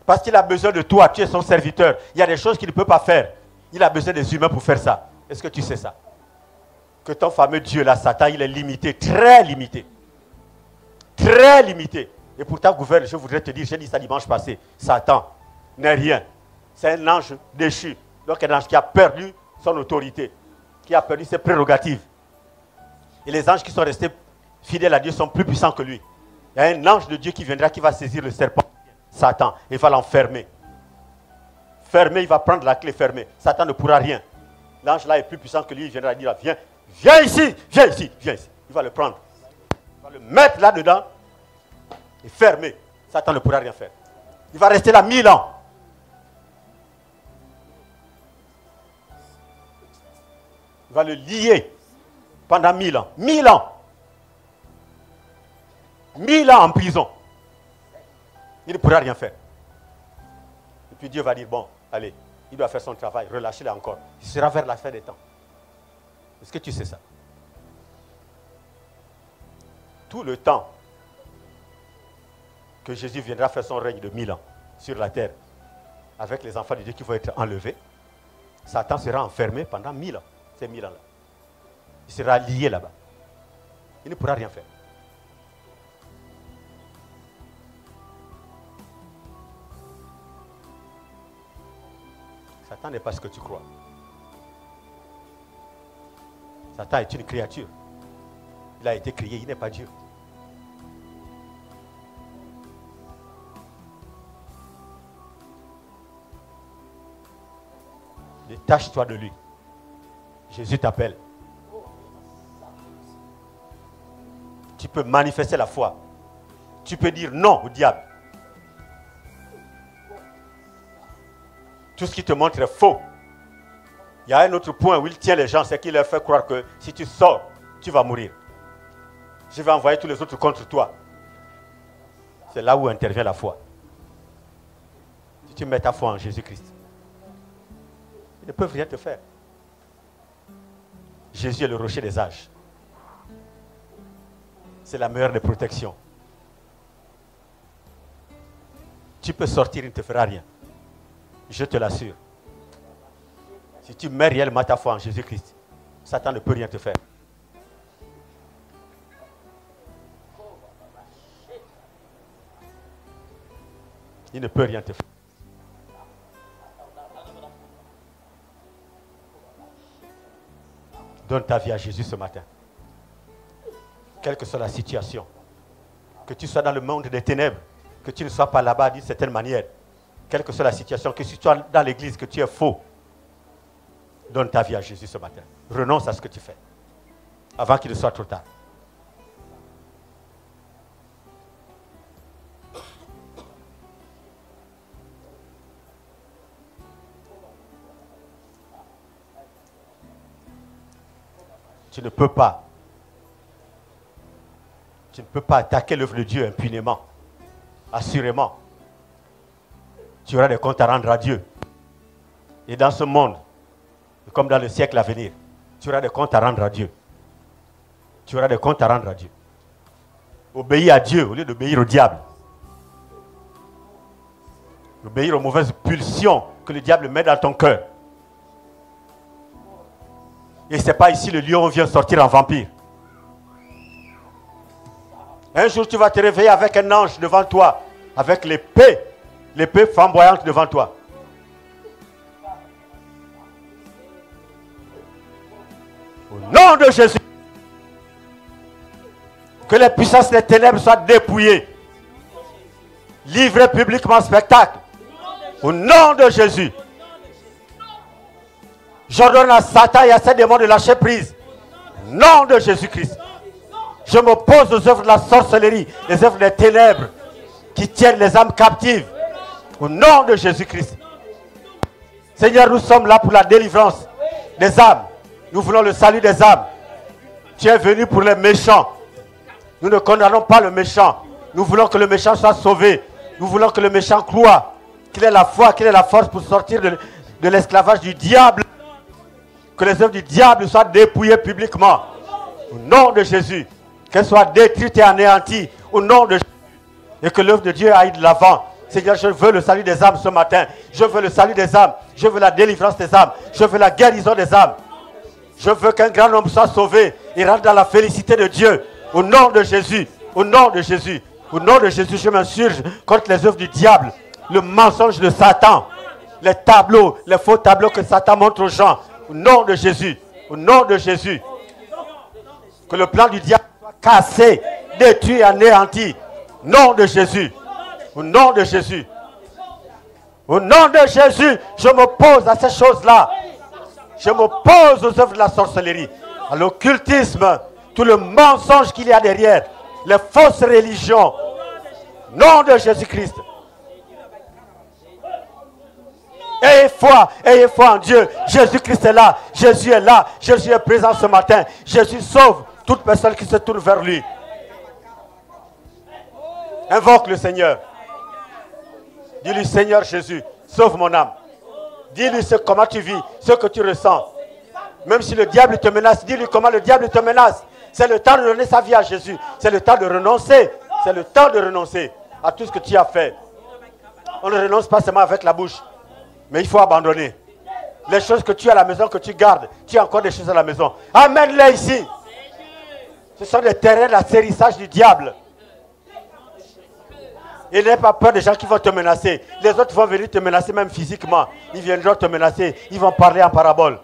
Parce qu'il a besoin de toi, tu es son serviteur. Il y a des choses qu'il ne peut pas faire. Il a besoin des humains pour faire ça. Est-ce que tu sais ça? Que ton fameux Dieu là, Satan, il est limité, très limité. Très limité. Et pourtant, gouverne, je voudrais te dire, j'ai dit ça dimanche passé, Satan n'est rien. C'est un ange déchu. Donc un ange qui a perdu son autorité, qui a perdu ses prérogatives. Et les anges qui sont restés fidèles à Dieu sont plus puissants que lui. Il y a un ange de Dieu qui viendra, qui va saisir le serpent, Satan, et va l'enfermer. Fermer, il va prendre la clé fermée. Satan ne pourra rien. L'ange là est plus puissant que lui, il viendra dire, viens ici, viens ici, viens ici. Il va le prendre. Il va le mettre là-dedans et fermer. Satan ne pourra rien faire. Il va rester là 1000 ans. Il va le lier pendant 1000 ans. 1000 ans. 1000 ans en prison. Il ne pourra rien faire. Et puis Dieu va dire, bon, allez, il doit faire son travail, relâchez-le encore. Il sera vers la fin des temps. Est-ce que tu sais ça? Tout le temps que Jésus viendra faire son règne de 1000 ans sur la terre, avec les enfants de Dieu qui vont être enlevés, Satan sera enfermé pendant 1000 ans. Ces 1000 ans-là. Il sera lié là-bas. Il ne pourra rien faire. Satan n'est pas ce que tu crois. Satan est une créature. Il a été créé, il n'est pas Dieu. Détache-toi de lui. Jésus t'appelle. Tu peux manifester la foi. Tu peux dire non au diable. Tout ce qui te montre est faux. Il y a un autre point où il tient les gens, c'est qu'il leur fait croire que si tu sors, tu vas mourir. Je vais envoyer tous les autres contre toi. C'est là où intervient la foi. Si tu mets ta foi en Jésus-Christ, ils ne peuvent rien te faire. Jésus est le rocher des âges. C'est la meilleure des protections. Tu peux sortir, il ne te fera rien. Je te l'assure. Si tu mets réellement ta foi en Jésus-Christ, Satan ne peut rien te faire. Il ne peut rien te faire. Donne ta vie à Jésus ce matin. Quelle que soit la situation. Que tu sois dans le monde des ténèbres, que tu ne sois pas là-bas d'une certaine manière. Quelle que soit la situation, que tu sois dans l'église, que tu es faux. Donne ta vie à Jésus ce matin. Renonce à ce que tu fais. Avant qu'il ne soit trop tard. Tu ne peux pas. Tu ne peux pas attaquer l'œuvre de Dieu impunément. Assurément. Tu auras des comptes à rendre à Dieu. Et dans ce monde, comme dans le siècle à venir, tu auras des comptes à rendre à Dieu. Tu auras des comptes à rendre à Dieu. Obéis à Dieu au lieu d'obéir au diable. Obéir aux mauvaises pulsions que le diable met dans ton cœur. Et ce n'est pas ici le lion vient sortir en vampire. Un jour, tu vas te réveiller avec un ange devant toi, avec l'épée flamboyante devant toi. Au nom de Jésus, que les puissances des ténèbres soient dépouillées, livrées publiquement en spectacle. Au nom de Jésus, j'ordonne à Satan et à ses démons de lâcher prise. Au nom de Jésus-Christ, je m'oppose aux œuvres de la sorcellerie, les œuvres des ténèbres qui tiennent les âmes captives. Au nom de Jésus-Christ. Seigneur, nous sommes là pour la délivrance des âmes. Nous voulons le salut des âmes. Tu es venu pour les méchants. Nous ne condamnons pas le méchant. Nous voulons que le méchant soit sauvé. Nous voulons que le méchant croie qu'il ait la foi, qu'il ait la force pour sortir de l'esclavage du diable. Que les œuvres du diable soient dépouillées publiquement. Au nom de Jésus. Qu'elles soient détruites et anéanties. Au nom de Jésus. Et que l'œuvre de Dieu aille de l'avant. Seigneur, je veux le salut des âmes ce matin. Je veux le salut des âmes. Je veux la délivrance des âmes. Je veux la guérison des âmes. Je veux qu'un grand nombre soit sauvé et rentre dans la félicité de Dieu. Au nom de Jésus. Au nom de Jésus. Au nom de Jésus, je m'insurge contre les œuvres du diable. Le mensonge de Satan. Les tableaux, les faux tableaux que Satan montre aux gens. Au nom de Jésus. Au nom de Jésus. Que le plan du diable soit cassé, détruit, anéanti. Au nom de Jésus. Au nom de Jésus. Au nom de Jésus, je m'oppose à ces choses-là. Je m'oppose aux œuvres de la sorcellerie, à l'occultisme, tout le mensonge qu'il y a derrière, les fausses religions. Au nom de Jésus-Christ. Ayez foi en Dieu. Jésus-Christ est là. Jésus est là. Jésus est présent ce matin. Jésus sauve toute personne qui se tourne vers lui. Invoque le Seigneur. Dis-lui, Seigneur Jésus, sauve mon âme. Dis-lui comment tu vis, ce que tu ressens. Même si le diable te menace, dis-lui comment le diable te menace. C'est le temps de donner sa vie à Jésus. C'est le temps de renoncer. C'est le temps de renoncer à tout ce que tu as fait. On ne renonce pas seulement avec la bouche. Mais il faut abandonner. Les choses que tu as à la maison, que tu gardes. Tu as encore des choses à la maison. Amène-les ici. Ce sont des terrains d'atterrissage du diable. Et n'aie pas peur des gens qui vont te menacer. Les autres vont venir te menacer même physiquement. Ils viendront te menacer. Ils vont parler en parabole.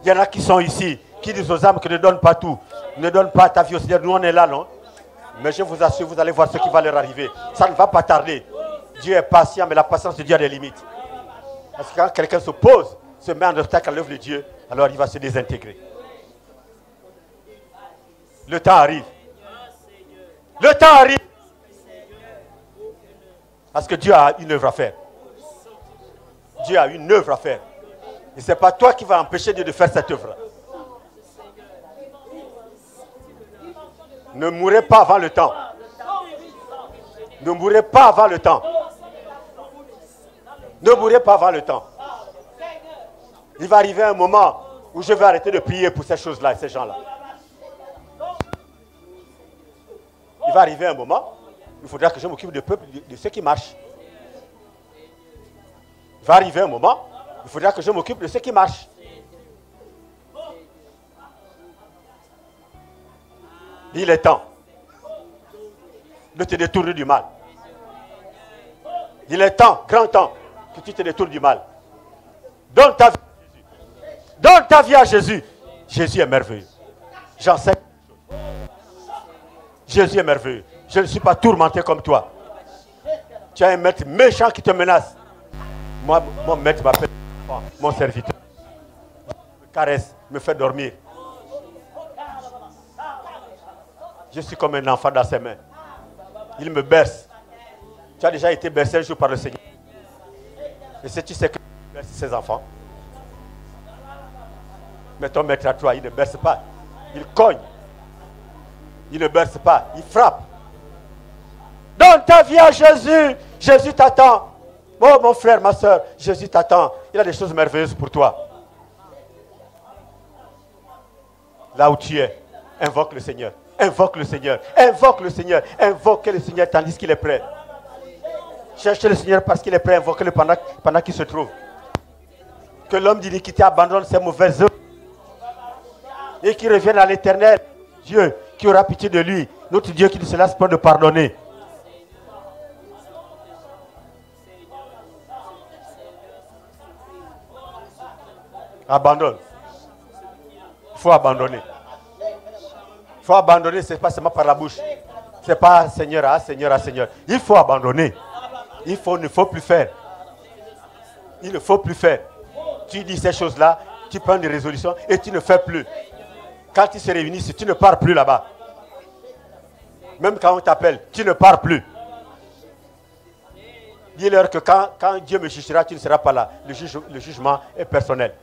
Il y en a qui sont ici, qui disent aux âmes que ne donne pas tout. Ne donne pas ta vie au Seigneur. Nous on est là, non? Mais je vous assure, vous allez voir ce qui va leur arriver. Ça ne va pas tarder. Dieu est patient, mais la patience de Dieu a des limites. Parce que quand quelqu'un s'oppose, se met en obstacle à l'œuvre de Dieu, alors il va se désintégrer. Le temps arrive. Le temps arrive. Parce que Dieu a une œuvre à faire. Dieu a une œuvre à faire. Et ce n'est pas toi qui vas empêcher Dieu de faire cette œuvre. Ne mourrez pas avant le temps. Ne mourrez pas avant le temps. Ne mourrez pas avant le temps. Il va arriver un moment où je vais arrêter de prier pour ces choses-là et ces gens-là. Il va arriver un moment. Il faudra que je m'occupe du peuple, de ceux qui marchent. Il va arriver un moment, il faudra que je m'occupe de ceux qui marchent. Il est temps de te détourner du mal. Il est temps, grand temps, que tu te détournes du mal. Donne ta vie à Jésus. Donne ta vie à Jésus. Jésus est merveilleux. J'en sais. Jésus est merveilleux. Je ne suis pas tourmenté comme toi. Tu as un maître méchant qui te menace. Moi, mon maître m'appelle mon serviteur. Il me caresse, me fait dormir. Je suis comme un enfant dans ses mains. Il me berce. Tu as déjà été bercé un jour par le Seigneur. Et si tu sais que tu berces ses enfants, mais ton maître à toi, il ne berce pas. Il cogne. Il ne berce pas. Il frappe. Donne ta vie à Jésus. Jésus t'attend. Oh mon frère, ma soeur, Jésus t'attend. Il a des choses merveilleuses pour toi. Là où tu es, invoque le Seigneur. Invoque le Seigneur. Invoque le Seigneur. Invoquez le Seigneur tandis qu'il est prêt. Cherchez le Seigneur parce qu'il est prêt. Invoquez-le pendant qu'il se trouve. Que l'homme d'iniquité abandonne ses mauvaises œuvres et qu'il revienne à l'Éternel. Dieu qui aura pitié de lui. Notre Dieu qui ne se lasse pas de pardonner. Abandonne. Il faut abandonner. Il faut abandonner, ce n'est pas seulement par la bouche. Ce n'est pas Seigneur, ah Seigneur, ah Seigneur. Il faut abandonner. Il ne faut plus faire. Il ne faut plus faire. Tu dis ces choses-là, tu prends des résolutions et tu ne fais plus. Quand ils se réunissent, tu ne pars plus là-bas. Même quand on t'appelle, tu ne pars plus. Dis-leur que quand Dieu me jugera, tu ne seras pas là. Le jugement est personnel.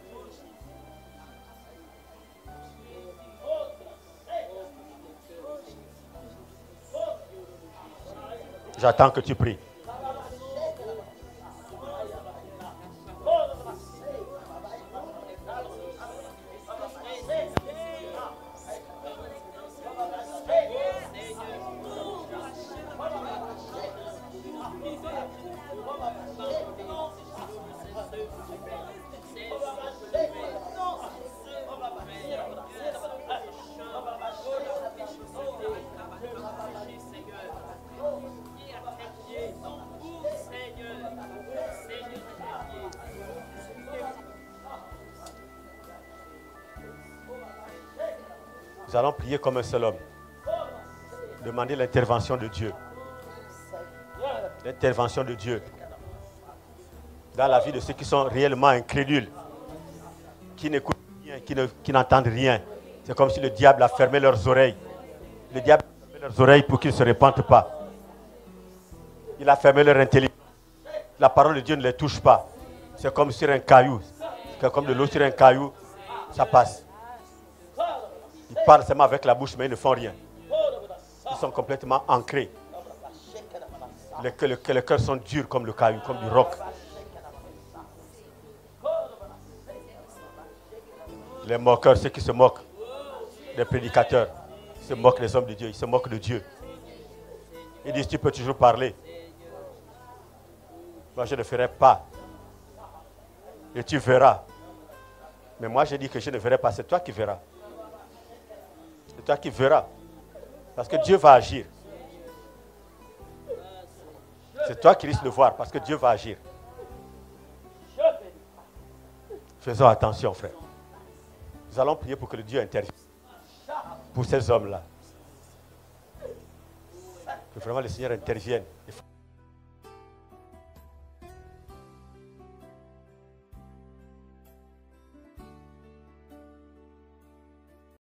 J'attends que tu pries. Nous allons prier comme un seul homme. Demander l'intervention de Dieu. L'intervention de Dieu. Dans la vie de ceux qui sont réellement incrédules. Qui n'écoutent rien, qui n'entendent rien. C'est comme si le diable a fermé leurs oreilles. Le diable a fermé leurs oreilles pour qu'ils ne se répandent pas. Il a fermé leur intelligence. La parole de Dieu ne les touche pas. C'est comme sur un caillou. C'est comme de l'eau sur un caillou. Ça passe. Ils parlent seulement avec la bouche, mais ils ne font rien. Ils sont complètement ancrés. Les cœurs sont durs comme le caillou, comme du roc. Les moqueurs, ceux qui se moquent des prédicateurs, ils se moquent des hommes de Dieu, ils se moquent de Dieu. Ils disent, tu peux toujours parler. Moi, je ne ferai pas. Et tu verras. Mais moi, je dis que je ne verrai pas. C'est toi qui verras. C'est toi qui verras. Parce que Dieu va agir. C'est toi qui risques de voir parce que Dieu va agir. Faisons attention, frère. Nous allons prier pour que le Dieu intervienne. Pour ces hommes-là. Que vraiment le Seigneur intervienne.